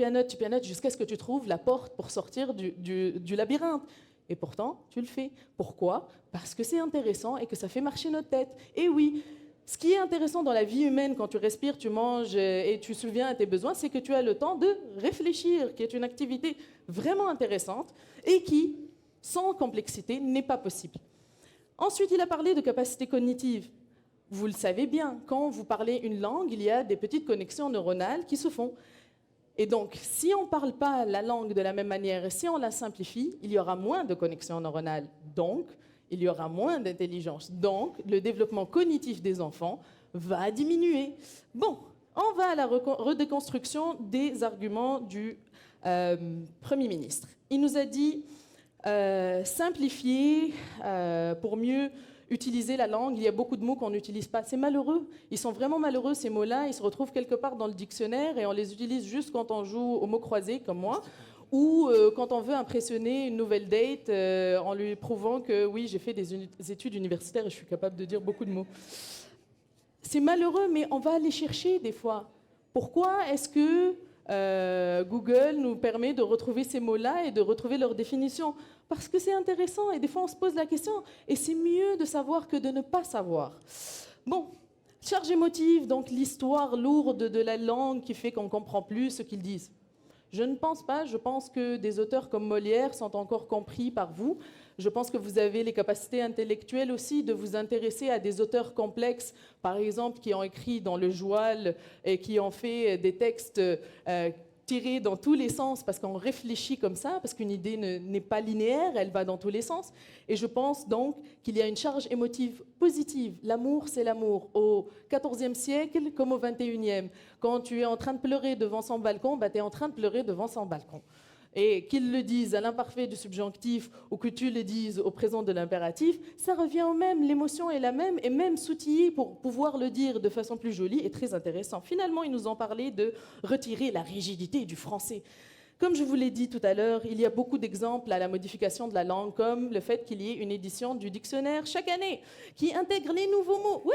jusqu'à ce que tu trouves la porte pour sortir du labyrinthe. Et pourtant, tu le fais. Pourquoi? Parce que c'est intéressant et que ça fait marcher notre tête. Et oui, ce qui est intéressant dans la vie humaine, quand tu respires, tu manges et tu subviens à tes besoins, c'est que tu as le temps de réfléchir, qui est une activité vraiment intéressante et qui, sans complexité, n'est pas possible. Ensuite, il a parlé de capacité cognitive. Vous le savez bien, quand vous parlez une langue, il y a des petites connexions neuronales qui se font. Et donc, si on ne parle pas la langue de la même manière, et si on la simplifie, il y aura moins de connexions neuronales. Donc, il y aura moins d'intelligence. Donc, le développement cognitif des enfants va diminuer. Bon, on va à la redéconstruction des arguments du Premier ministre. Il nous a dit simplifier pour mieux utiliser la langue. Il y a beaucoup de mots qu'on n'utilise pas. C'est malheureux. Ils sont vraiment malheureux, ces mots-là. Ils se retrouvent quelque part dans le dictionnaire et on les utilise juste quand on joue aux mots croisés, comme moi, ou quand on veut impressionner une nouvelle date en lui prouvant que oui, j'ai fait des études universitaires et je suis capable de dire beaucoup de mots. C'est malheureux, mais on va aller chercher des fois. Pourquoi est-ce que Google nous permet de retrouver ces mots-là et de retrouver leur définition? Parce que c'est intéressant et des fois on se pose la question et c'est mieux de savoir que de ne pas savoir. Bon, charge émotive, donc l'histoire lourde de la langue qui fait qu'on ne comprend plus ce qu'ils disent. Je ne pense pas, je pense que des auteurs comme Molière sont encore compris par vous. Je pense que vous avez les capacités intellectuelles aussi de vous intéresser à des auteurs complexes, par exemple, qui ont écrit dans le Joual et qui ont fait des textes tirés dans tous les sens, parce qu'on réfléchit comme ça, parce qu'une idée n'est pas linéaire, elle va dans tous les sens. Et je pense donc qu'il y a une charge émotive positive. L'amour, c'est l'amour. Au XIVe siècle comme au XXIe. Quand tu es en train de pleurer devant son balcon, tu es en train de pleurer devant son balcon. Et qu'ils le disent à l'imparfait du subjonctif ou que tu le dises au présent de l'impératif, ça revient au même, l'émotion est la même, et même s'outiller pour pouvoir le dire de façon plus jolie est très intéressant. Finalement, ils nous ont parlé de retirer la rigidité du français. Comme je vous l'ai dit tout à l'heure, il y a beaucoup d'exemples à la modification de la langue, comme le fait qu'il y ait une édition du dictionnaire chaque année qui intègre les nouveaux mots. Oui!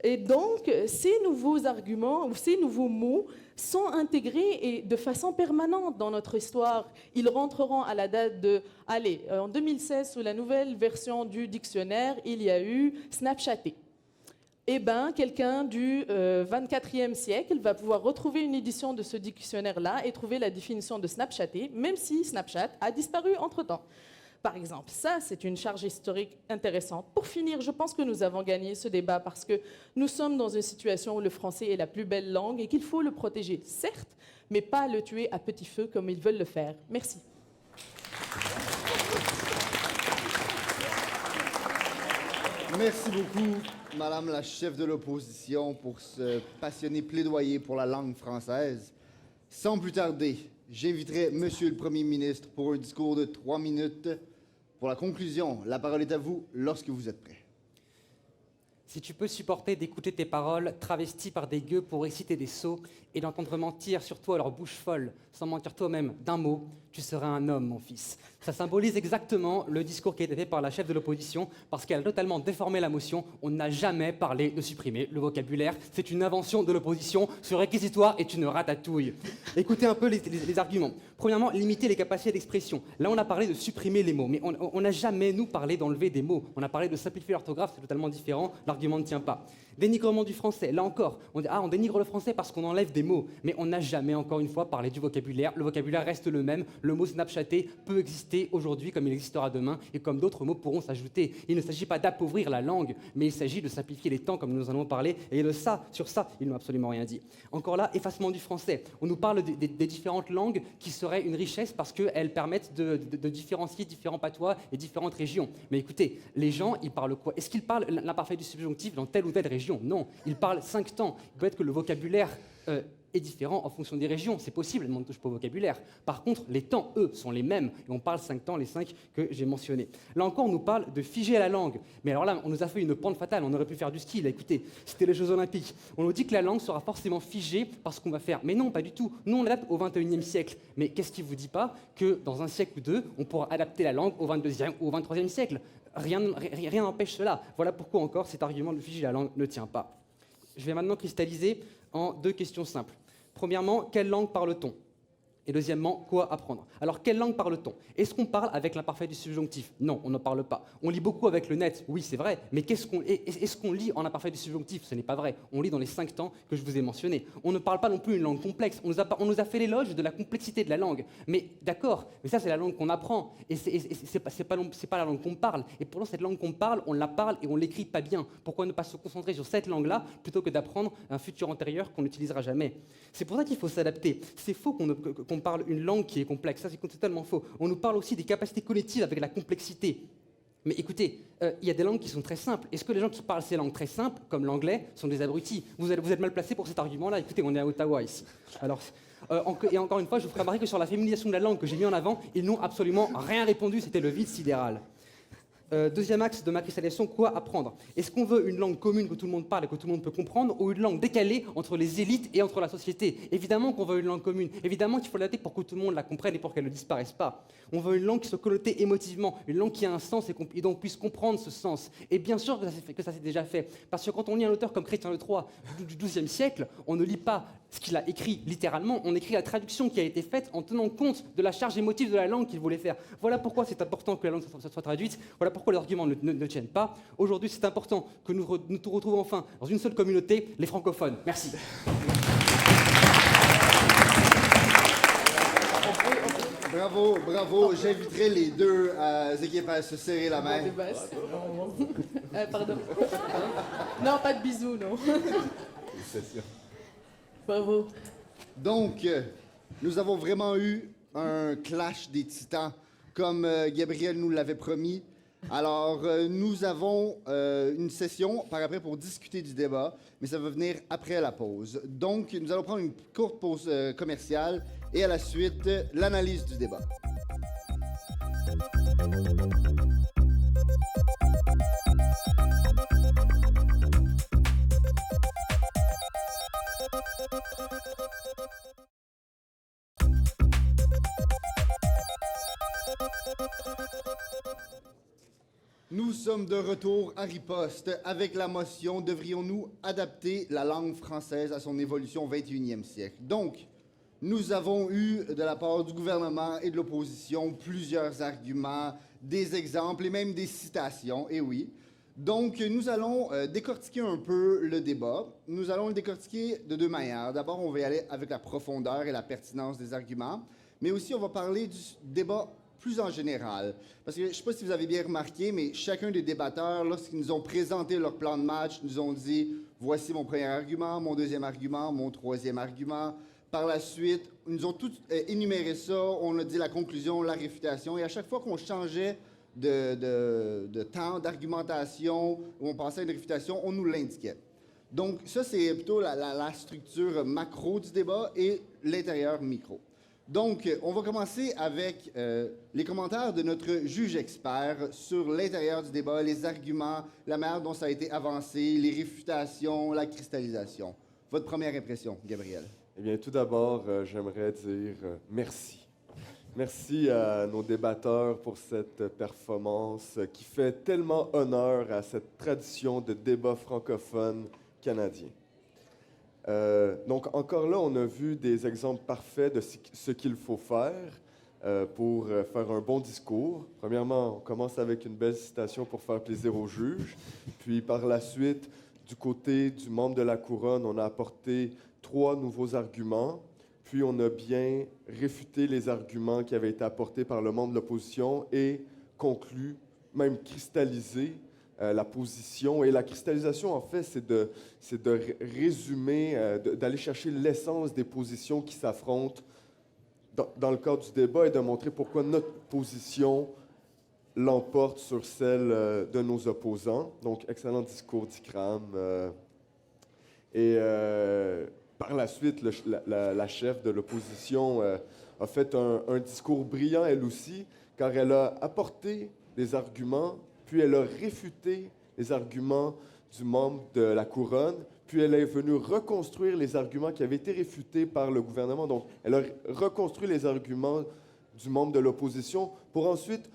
Et donc, ces nouveaux arguments ou ces nouveaux mots sont intégrés et de façon permanente dans notre histoire. Ils rentreront à la date de... Allez, en 2016, sous la nouvelle version du dictionnaire, il y a eu Snapchatter. Eh bien, quelqu'un du 24e siècle va pouvoir retrouver une édition de ce dictionnaire-là et trouver la définition de Snapchatter, même si Snapchat a disparu entre-temps. Par exemple, ça, c'est une charge historique intéressante. Pour finir, je pense que nous avons gagné ce débat parce que nous sommes dans une situation où le français est la plus belle langue et qu'il faut le protéger, certes, mais pas le tuer à petit feu comme ils veulent le faire. Merci. Merci beaucoup, Madame la chef de l'opposition, pour ce passionné plaidoyer pour la langue française. Sans plus tarder, j'inviterai Monsieur le Premier ministre pour un discours de 3 minutes. Pour la conclusion, la parole est à vous lorsque vous êtes prêt. Si tu peux supporter d'écouter tes paroles travesties par des gueux pour réciter des sots et d'entendre mentir sur toi à leur bouche folle, sans mentir toi-même d'un mot, tu seras un homme, mon fils. Ça symbolise exactement le discours qui a été fait par la chef de l'opposition, parce qu'elle a totalement déformé la motion. On n'a jamais parlé de supprimer le vocabulaire. C'est une invention de l'opposition. Ce réquisitoire est une ratatouille. Écoutez un peu les arguments. Premièrement, limiter les capacités d'expression. Là, on a parlé de supprimer les mots, mais on n'a jamais, nous, parlé d'enlever des mots. On a parlé de simplifier l'orthographe, c'est totalement différent. L'argument ne tient pas. Dénigrement du français. Là encore, on dit on dénigre le français parce qu'on enlève des mots. Mais on n'a jamais, encore une fois, parlé du vocabulaire. Le vocabulaire reste le même. Le mot Snapchatter peut exister aujourd'hui comme il existera demain et comme d'autres mots pourront s'ajouter. Il ne s'agit pas d'appauvrir la langue, mais il s'agit de simplifier les temps comme nous en allons parler. Et sur ça, ils n'ont absolument rien dit. Encore là, effacement du français. On nous parle des différentes langues qui seraient une richesse parce qu'elles permettent de différencier différents patois et différentes régions. Mais écoutez, les gens, ils parlent quoi? Est-ce qu'ils parlent l'imparfait du subjonctif dans telle ou telle région? Non, ils parlent 5 temps. Il peut être que le vocabulaire est différent en fonction des régions. C'est possible, elle ne touche pas au vocabulaire. Par contre, les temps, eux, sont les mêmes. Et on parle 5 temps, les 5 que j'ai mentionnés. Là encore, on nous parle de figer la langue. Mais alors là, on nous a fait une pente fatale. On aurait pu faire du ski, là, écoutez. C'était les Jeux Olympiques. On nous dit que la langue sera forcément figée parce qu'on va faire. Mais non, pas du tout. Nous, on l'adapte au 21e siècle. Mais qu'est-ce qui ne vous dit pas que dans un siècle ou deux, on pourra adapter la langue au 22e ou au 23e siècle? Rien n'empêche cela. Voilà pourquoi encore cet argument de figer la langue ne tient pas. Je vais maintenant cristalliser en 2 questions simples. Premièrement, quelle langue parle-t-on? Et deuxièmement, quoi apprendre? Alors, quelle langue parle-t-on? Est-ce qu'on parle avec l'imparfait du subjonctif? Non, on n'en parle pas. On lit beaucoup avec le net, oui, c'est vrai, mais est-ce qu'on lit en imparfait du subjonctif? Ce n'est pas vrai. On lit dans les 5 temps que je vous ai mentionnés. On ne parle pas non plus une langue complexe. On nous a fait l'éloge de la complexité de la langue. Mais d'accord, mais ça, c'est la langue qu'on apprend. Et c'est pas la langue qu'on parle. Et pourtant, cette langue qu'on parle, on la parle et on l'écrit pas bien. Pourquoi ne pas se concentrer sur cette langue-là plutôt que d'apprendre un futur antérieur qu'on n'utilisera jamais? C'est pour ça qu'il faut s'adapter. C'est faux qu'on parle une langue qui est complexe, ça c'est totalement faux. On nous parle aussi des capacités cognitives avec la complexité. Mais écoutez, il y a des langues qui sont très simples. Est-ce que les gens qui parlent ces langues très simples, comme l'anglais, sont des abrutis? Vous êtes mal placés pour cet argument-là. Écoutez, on est à Ottawa ici. Alors, et encore une fois, je vous ferai remarquer que sur la féminisation de la langue que j'ai mis en avant, ils n'ont absolument rien répondu, c'était le vide sidéral. Deuxième axe de ma cristallisation, quoi apprendre? Est-ce qu'on veut une langue commune que tout le monde parle et que tout le monde peut comprendre, ou une langue décalée entre les élites et entre la société? Évidemment qu'on veut une langue commune, évidemment qu'il faut l'adapter pour que tout le monde la comprenne et pour qu'elle ne disparaisse pas. On veut une langue qui soit connotée émotivement, une langue qui a un sens et dont on puisse comprendre ce sens. Et bien sûr que ça s'est déjà fait, parce que quand on lit un auteur comme Chrétien III du XIIe siècle, on ne lit pas ce qu'il a écrit littéralement, on écrit la traduction qui a été faite en tenant compte de la charge émotive de la langue qu'il voulait faire. Voilà pourquoi c'est important que la langue soit traduite, voilà pourquoi les arguments ne tiennent pas. Aujourd'hui, c'est important que nous retrouvons enfin dans une seule communauté, les francophones. Merci. Bravo. J'inviterai les 2 équipes à se serrer la main. Pardon. Non, pas de bisous, non. Bravo. Donc, nous avons vraiment eu un clash des titans, comme Gabriel nous l'avait promis. Alors, nous avons une session par après pour discuter du débat, mais ça va venir après la pause. Donc, nous allons prendre une courte pause commerciale et à la suite, l'analyse du débat. Nous sommes de retour à riposte avec la motion « Devrions-nous adapter la langue française à son évolution au 21e siècle ?» Donc, nous avons eu de la part du gouvernement et de l'opposition plusieurs arguments, des exemples et même des citations, et oui. Donc, nous allons décortiquer un peu le débat. Nous allons le décortiquer de deux manières. D'abord, on va y aller avec la profondeur et la pertinence des arguments, mais aussi on va parler du débat plus en général. Parce que je ne sais pas si vous avez bien remarqué, mais chacun des débatteurs, lorsqu'ils nous ont présenté leur plan de match, nous ont dit « Voici mon premier argument, mon deuxième argument, mon troisième argument ». Par la suite, ils nous ont tous énuméré ça, on a dit la conclusion, la réfutation, et à chaque fois qu'on changeait de temps, d'argumentation, où on passait à une réfutation, on nous l'indiquait. Donc ça, c'est plutôt la structure macro du débat et l'intérieur micro. Donc, on va commencer avec les commentaires de notre juge expert sur l'intérieur du débat, les arguments, la manière dont ça a été avancé, les réfutations, la cristallisation. Votre première impression, Gabriel? Eh bien, tout d'abord, j'aimerais dire merci. Merci à nos débatteurs pour cette performance qui fait tellement honneur à cette tradition de débat francophone canadien. Donc, encore là, on a vu des exemples parfaits de ce qu'il faut faire pour faire un bon discours. Premièrement, on commence avec une belle citation pour faire plaisir au juge. Puis, par la suite, du côté du membre de la couronne, on a apporté 3 nouveaux arguments. Puis, on a bien réfuté les arguments qui avaient été apportés par le membre de l'opposition et conclu, même cristallisé, la position. Et la cristallisation, en fait, c'est de résumer, d'aller chercher l'essence des positions qui s'affrontent dans le cadre du débat et de montrer pourquoi notre position l'emporte sur celle de nos opposants. Donc, excellent discours d'Ikram. Par la suite, la chef de l'opposition a fait un discours brillant, elle aussi, car elle a apporté des arguments, puis elle a réfuté les arguments du membre de la couronne, puis elle est venue reconstruire les arguments qui avaient été réfutés par le gouvernement. Donc, elle a reconstruit les arguments du membre de l'opposition pour ensuite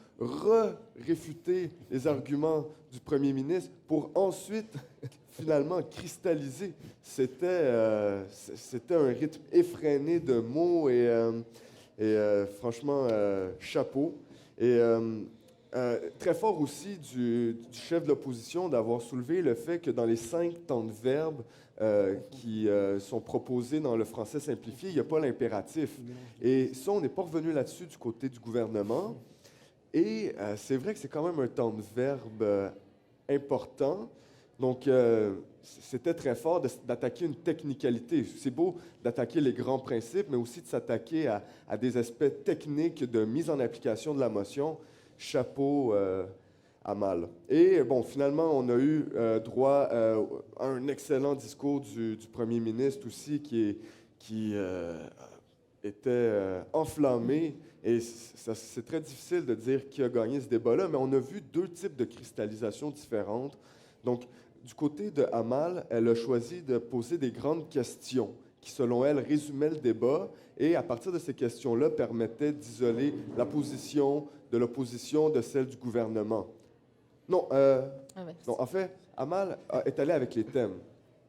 réfuter les arguments du premier ministre, pour ensuite finalement cristalliser. C'était un rythme effréné de mots et franchement, chapeau. Et très fort aussi du chef de l'opposition d'avoir soulevé le fait que dans les 5 temps de verbe qui sont proposés dans le français simplifié, il n'y a pas l'impératif. Et ça, on n'est pas revenu là-dessus du côté du gouvernement. Et c'est vrai que c'est quand même un temps de verbe important. Donc, c'était très fort d'attaquer une technicalité. C'est beau d'attaquer les grands principes, mais aussi de s'attaquer à des aspects techniques de mise en application de la motion. Chapeau à mal. Et bon, finalement, on a eu droit à un excellent discours du premier ministre aussi qui était enflammé. Et c'est très difficile de dire qui a gagné ce débat-là, mais on a vu 2 types de cristallisation différentes. Donc, du côté de Amal, elle a choisi de poser des grandes questions qui, selon elle, résumaient le débat et, à partir de ces questions-là, permettaient d'isoler la position de l'opposition de celle du gouvernement. Non, en fait, Amal est allée avec les thèmes.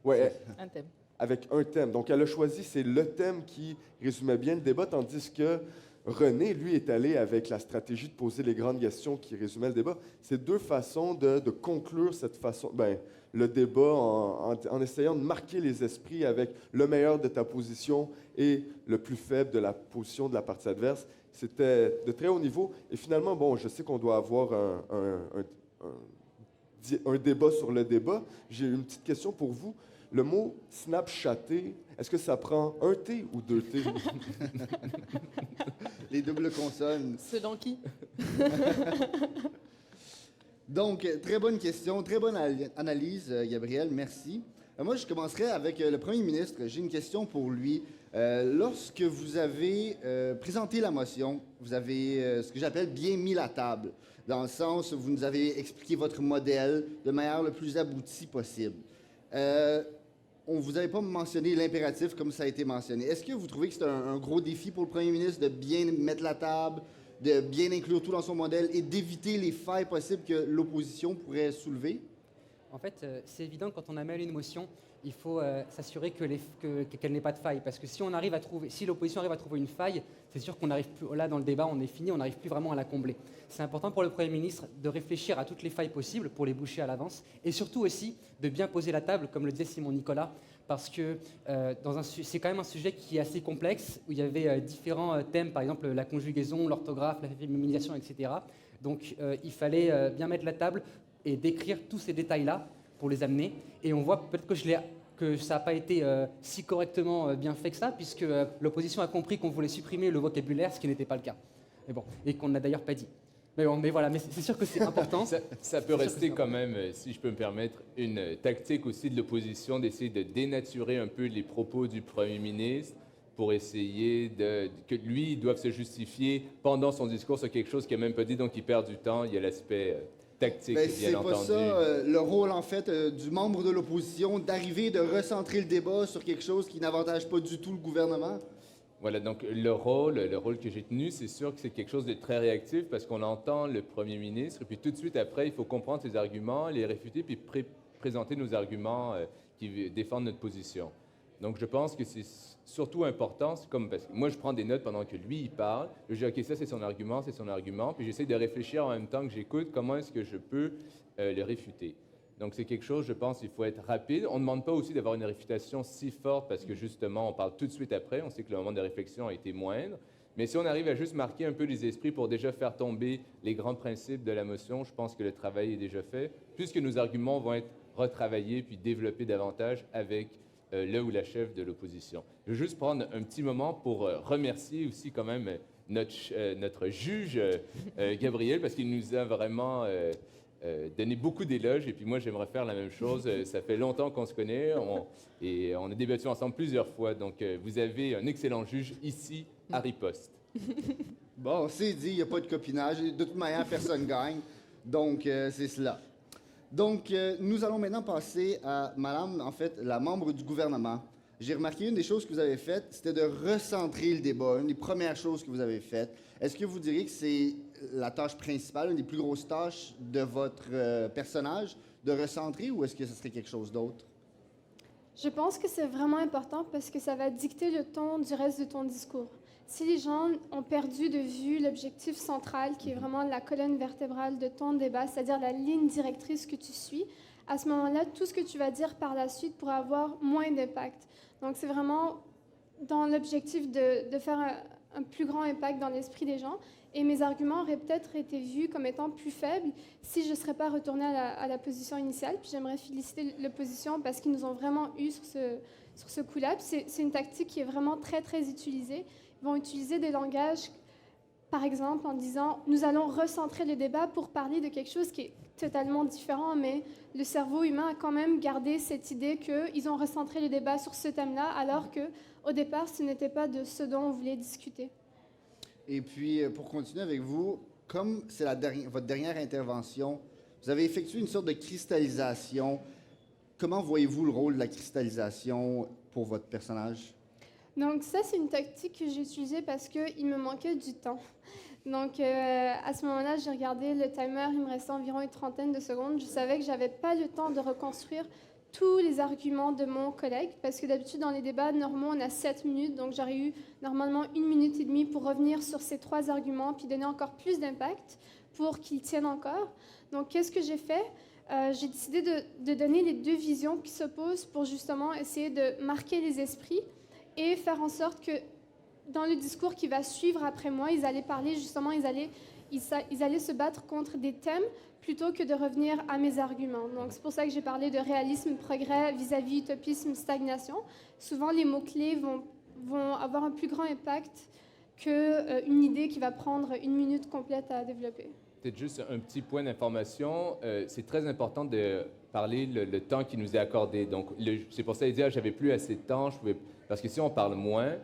Ouais, Un thème. avec un thème. Donc, elle a choisi, c'est le thème qui résumait bien le débat, tandis que René, lui, est allé avec la stratégie de poser les grandes questions qui résumaient le débat. C'est 2 façons de conclure cette façon, le débat en essayant de marquer les esprits avec le meilleur de ta position et le plus faible de la position de la partie adverse. C'était de très haut niveau. Et finalement, bon, je sais qu'on doit avoir un débat sur le débat. J'ai une petite question pour vous. Le mot « snapchatter », est-ce que ça prend un T ou 2 T? Les doubles consonnes. Selon qui? Donc, très bonne question, très bonne analyse, Gabriel, merci. Moi, je commencerai avec le premier ministre. J'ai une question pour lui. Lorsque vous avez présenté la motion, vous avez ce que j'appelle bien mis la table, dans le sens où vous nous avez expliqué votre modèle de manière le plus aboutie possible. On vous avait pas mentionné l'impératif comme ça a été mentionné. Est-ce que vous trouvez que c'est un gros défi pour le premier ministre de bien mettre la table, de bien inclure tout dans son modèle et d'éviter les failles possibles que l'opposition pourrait soulever? En fait, c'est évident que quand on amène une motion, il faut s'assurer qu'elle n'ait pas de faille. Parce que si l'opposition arrive à trouver une faille, c'est sûr qu'on n'arrive plus, là dans le débat, on est fini, on n'arrive plus vraiment à la combler. C'est important pour le Premier ministre de réfléchir à toutes les failles possibles pour les boucher à l'avance, et surtout aussi de bien poser la table, comme le disait Simon Nicolas, parce que c'est quand même un sujet qui est assez complexe, où il y avait différents thèmes, par exemple la conjugaison, l'orthographe, la féminisation, etc. Donc il fallait bien mettre la table et décrire tous ces détails-là pour les amener. Et on voit peut-être que ça n'a pas été si correctement bien fait que ça, puisque l'opposition a compris qu'on voulait supprimer le vocabulaire, ce qui n'était pas le cas. Mais bon, et qu'on n'a d'ailleurs pas dit. Mais voilà, mais c'est sûr que c'est important. Ça peut rester quand même, si je peux me permettre, une tactique aussi de l'opposition d'essayer de dénaturer un peu les propos du Premier ministre pour essayer que lui doive se justifier pendant son discours sur quelque chose qu'il n'a même pas dit, donc il perd du temps. Il y a l'aspect tactique, bien c'est entendu. pas ça le rôle, en fait, du membre de l'opposition, d'arriver, de recentrer le débat sur quelque chose qui n'avantage pas du tout le gouvernement? Voilà, donc le rôle que j'ai tenu, c'est sûr que c'est quelque chose de très réactif parce qu'on entend le premier ministre, et puis tout de suite après, il faut comprendre ses arguments, les réfuter, puis présenter nos arguments qui défendent notre position. Donc je pense que c'est surtout important, parce que moi je prends des notes pendant que lui il parle, je dis ok, ça c'est son argument, puis j'essaie de réfléchir en même temps que j'écoute comment est-ce que je peux le réfuter. Donc c'est quelque chose, je pense, il faut être rapide. On ne demande pas aussi d'avoir une réfutation si forte parce que justement on parle tout de suite après, on sait que le moment de réflexion a été moindre, mais si on arrive à juste marquer un peu les esprits pour déjà faire tomber les grands principes de la motion, je pense que le travail est déjà fait, puisque nos arguments vont être retravaillés puis développés davantage avec le ou la chef de l'opposition. Je veux juste prendre un petit moment pour remercier aussi quand même notre juge Gabriel, parce qu'il nous a vraiment donné beaucoup d'éloges, et puis moi j'aimerais faire la même chose. Ça fait longtemps qu'on se connaît, et on a débattu ensemble plusieurs fois, donc vous avez un excellent juge ici à Riposte. Bon, c'est dit, il n'y a pas de copinage. De toute manière, personne gagne. Donc, c'est cela. Donc, nous allons maintenant passer à madame, en fait, la membre du gouvernement. J'ai remarqué une des choses que vous avez faites, c'était de recentrer le débat, une des premières choses que vous avez faites. Est-ce que vous diriez que c'est la tâche principale, une des plus grosses tâches de votre personnage, de recentrer, ou est-ce que ce serait quelque chose d'autre? Je pense que c'est vraiment important parce que ça va dicter le ton du reste de ton discours. Si les gens ont perdu de vue l'objectif central, qui est vraiment la colonne vertébrale de ton débat, c'est-à-dire la ligne directrice que tu suis, à ce moment-là, tout ce que tu vas dire par la suite pourra avoir moins d'impact. Donc, c'est vraiment dans l'objectif de faire un plus grand impact dans l'esprit des gens. Et mes arguments auraient peut-être été vus comme étant plus faibles si je ne serais pas retournée à la position initiale. Puis j'aimerais féliciter l'opposition parce qu'ils nous ont vraiment eu sur ce coup-là. Puis c'est une tactique qui est vraiment très, très utilisée. Ils vont utiliser des langages, par exemple, en disant « nous allons recentrer le débat pour parler de quelque chose qui est totalement différent », mais le cerveau humain a quand même gardé cette idée qu'ils ont recentré le débat sur ce thème-là, alors qu'au départ, ce n'était pas de ce dont on voulait discuter. Et puis, pour continuer avec vous, comme c'est votre dernière intervention, vous avez effectué une sorte de cristallisation. Comment voyez-vous le rôle de la cristallisation pour votre personnage? Donc ça, c'est une tactique que j'ai utilisée parce qu'il me manquait du temps. Donc à ce moment-là, j'ai regardé le timer, il me restait environ une trentaine de secondes. Je savais que je n'avais pas le temps de reconstruire tous les arguments de mon collègue, parce que d'habitude, dans les débats normaux, on a 7 minutes, donc j'aurais eu normalement 1 minute et demie pour revenir sur ces 3 arguments, puis donner encore plus d'impact pour qu'ils tiennent encore. Donc, qu'est-ce que j'ai fait? J'ai décidé de donner les 2 visions qui s'opposent pour justement essayer de marquer les esprits et faire en sorte que dans le discours qui va suivre après moi, ils allaient parler justement, ils allaient se battre contre des thèmes plutôt que de revenir à mes arguments. Donc, c'est pour ça que j'ai parlé de réalisme, progrès vis-à-vis utopisme, stagnation. Souvent, les mots-clés vont avoir un plus grand impact qu'une idée qui va prendre 1 minute complète à développer. Peut-être juste un petit point d'information. C'est très important de parler le temps qui nous est accordé. Donc, c'est pour ça que j'avais plus assez de temps. Parce que si on parle moins,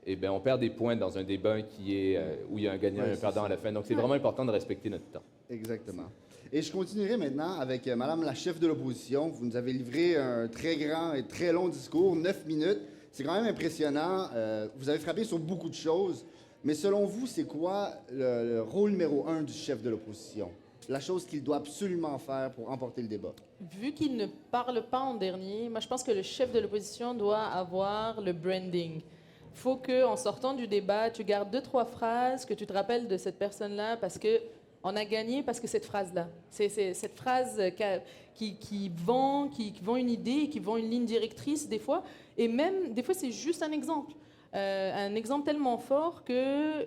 eh bien, on perd des points dans un débat où il y a un gagnant et un perdant à la fin. Donc, c'est vraiment important de respecter notre temps. Exactement. Et je continuerai maintenant avec Madame la chef de l'opposition. Vous nous avez livré un très grand et très long discours, 9 minutes. C'est quand même impressionnant. Vous avez frappé sur beaucoup de choses. Mais selon vous, c'est quoi le rôle numéro 1 du chef de l'opposition? La chose qu'il doit absolument faire pour emporter le débat? Vu qu'il ne parle pas en dernier, moi je pense que le chef de l'opposition doit avoir le branding. Il faut qu'en sortant du débat, tu gardes 2-3 phrases, que tu te rappelles de cette personne-là, parce que on a gagné parce que cette phrase-là. C'est cette phrase qui vend une idée, qui vend une ligne directrice des fois. Et même, des fois, c'est juste un exemple. Un exemple tellement fort qu'il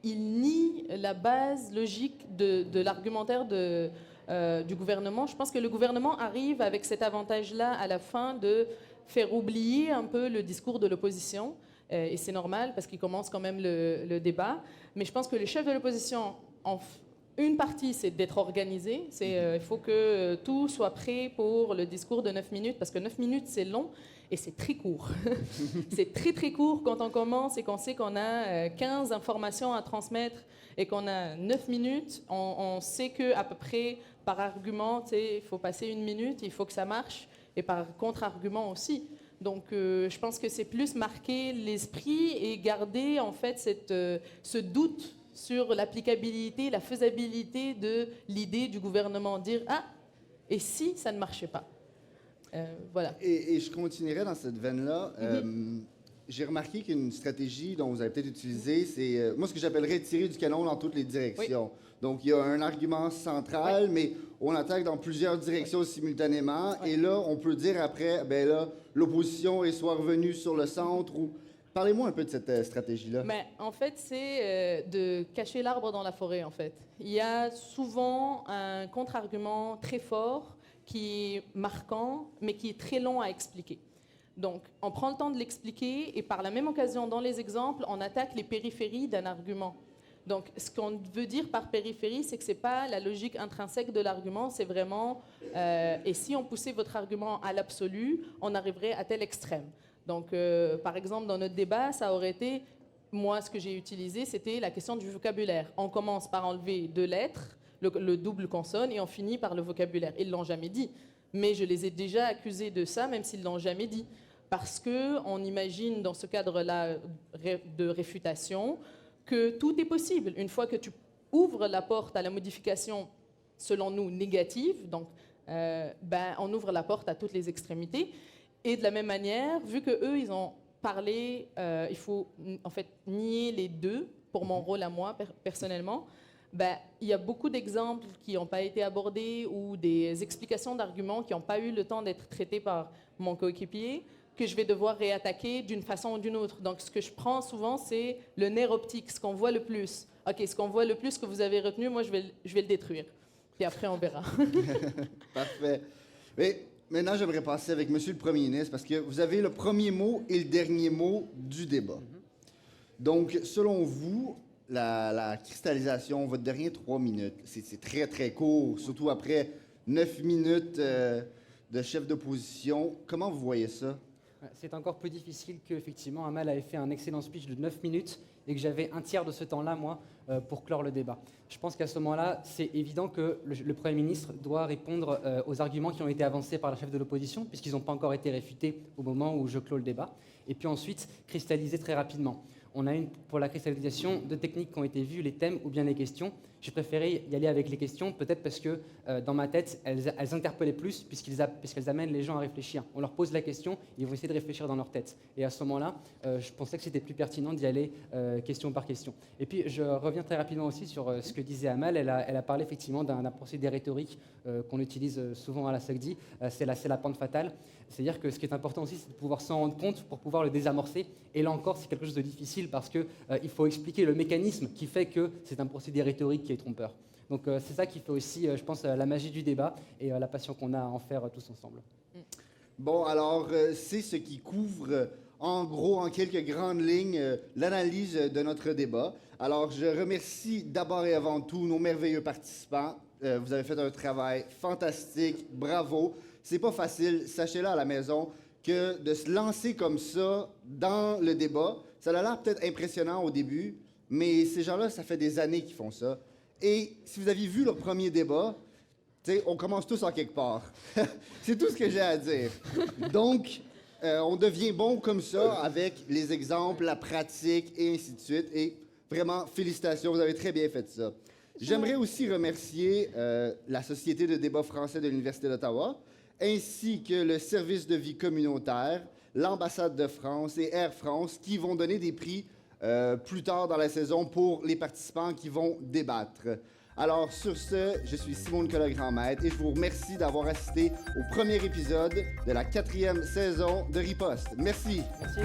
nie la base logique de l'argumentaire du gouvernement. Je pense que le gouvernement arrive avec cet avantage-là à la fin de faire oublier un peu le discours de l'opposition. Et c'est normal parce qu'il commence quand même le débat. Mais je pense que le chef de l'opposition, une partie, c'est d'être organisé. Il faut que tout soit prêt pour le discours de 9 minutes, parce que 9 minutes, c'est long et c'est très court. C'est très, très court quand on commence et qu'on sait qu'on a 15 informations à transmettre et qu'on a 9 minutes. On sait qu'à peu près, par argument, il faut passer 1 minute, il faut que ça marche, et par contre-argument aussi. Donc, je pense que c'est plus marquer l'esprit et garder, en fait, ce doute sur l'applicabilité, la faisabilité de l'idée du gouvernement. Dire « Ah, et si ça ne marchait pas ?» Voilà. Et je continuerai dans cette veine-là. J'ai remarqué qu'une stratégie dont vous avez peut-être utilisé, c'est moi ce que j'appellerais tirer du canon dans toutes les directions. Oui. Donc il y a un argument central, mais on attaque dans plusieurs directions simultanément. Et là, on peut dire après, ben là, l'opposition est soit revenue sur le centre ou... Parlez-moi un peu de cette stratégie-là. Mais en fait, c'est de cacher l'arbre dans la forêt, en fait. Il y a souvent un contre-argument très fort qui est marquant, mais qui est très long à expliquer. Donc, on prend le temps de l'expliquer et par la même occasion, dans les exemples, on attaque les périphéries d'un argument. Donc, ce qu'on veut dire par périphérie, c'est que ce n'est pas la logique intrinsèque de l'argument, c'est vraiment et si on poussait votre argument à l'absolu, on arriverait à tel extrême. Donc, par exemple, dans notre débat, ça aurait été, moi, ce que j'ai utilisé, c'était la question du vocabulaire. On commence par enlever 2 lettres, le double consonne, et on finit par le vocabulaire. Ils ne l'ont jamais dit, mais je les ai déjà accusés de ça, même s'ils ne l'ont jamais dit. Parce qu'on imagine, dans ce cadre-là de réfutation, que tout est possible. Une fois que tu ouvres la porte à la modification, selon nous, négative, donc on ouvre la porte à toutes les extrémités. Et de la même manière, vu qu'eux, ils ont parlé, il faut en fait nier les deux, pour mon rôle à moi, personnellement, il y a beaucoup d'exemples qui n'ont pas été abordés ou des explications d'arguments qui n'ont pas eu le temps d'être traités par mon coéquipier, que je vais devoir réattaquer d'une façon ou d'une autre. Donc, ce que je prends souvent, c'est le nerf optique, ce qu'on voit le plus. OK, ce qu'on voit le plus que vous avez retenu, moi, je vais le détruire. Puis après, on verra. Parfait. Mais maintenant, j'aimerais passer avec Monsieur le Premier ministre, parce que vous avez le premier mot et le dernier mot du débat. Donc, selon vous, la cristallisation, votre dernier 3 minutes, c'est très, très court, surtout après 9 minutes de chef d'opposition. Comment vous voyez ça? C'est encore plus difficile qu'effectivement Amal avait fait un excellent speech de 9 minutes et que j'avais un tiers de ce temps-là, moi, pour clore le débat. Je pense qu'à ce moment-là, c'est évident que le Premier ministre doit répondre aux arguments qui ont été avancés par la chef de l'opposition, puisqu'ils n'ont pas encore été réfutés au moment où je clôt le débat, et puis ensuite cristalliser très rapidement. On a pour la cristallisation 2 techniques qui ont été vues, les thèmes ou bien les questions. J'ai préféré y aller avec les questions, peut-être parce que dans ma tête, elles interpellaient plus, puisqu'elles amènent les gens à réfléchir. On leur pose la question, ils vont essayer de réfléchir dans leur tête. Et à ce moment-là, je pensais que c'était plus pertinent d'y aller question par question. Et puis, je reviens très rapidement aussi sur ce que disait Amal. Elle a parlé effectivement d'un procédé rhétorique qu'on utilise souvent à la SOCDI. C'est la pente fatale. C'est-à-dire que ce qui est important aussi, c'est de pouvoir s'en rendre compte pour pouvoir le désamorcer. Et là encore, c'est quelque chose de difficile parce qu'il faut expliquer le mécanisme qui fait que c'est un procédé rhétorique qui est trompeur. Donc c'est ça qui fait aussi, je pense, la magie du débat et la passion qu'on a à en faire tous ensemble. Bon, alors, c'est ce qui couvre, en gros, en quelques grandes lignes, l'analyse de notre débat. Alors, je remercie d'abord et avant tout nos merveilleux participants. Vous avez fait un travail fantastique, bravo. C'est pas facile, sachez-le à la maison, que de se lancer comme ça dans le débat, ça a l'air peut-être impressionnant au début, mais ces gens-là, ça fait des années qu'ils font ça. Et si vous aviez vu leur premier débat, on commence tous en quelque part. C'est tout ce que j'ai à dire. Donc, on devient bon comme ça avec les exemples, la pratique et ainsi de suite. Et Vraiment, félicitations, vous avez très bien fait ça. J'aimerais aussi remercier la Société de débat français de l'Université d'Ottawa, ainsi que le Service de vie communautaire, l'Ambassade de France et Air France, qui vont donner des prix plus tard dans la saison pour les participants qui vont débattre. Alors, sur ce, je suis Simon-Nicolas Grandmaître et je vous remercie d'avoir assisté au premier épisode de la 4e saison de Riposte. Merci. Merci.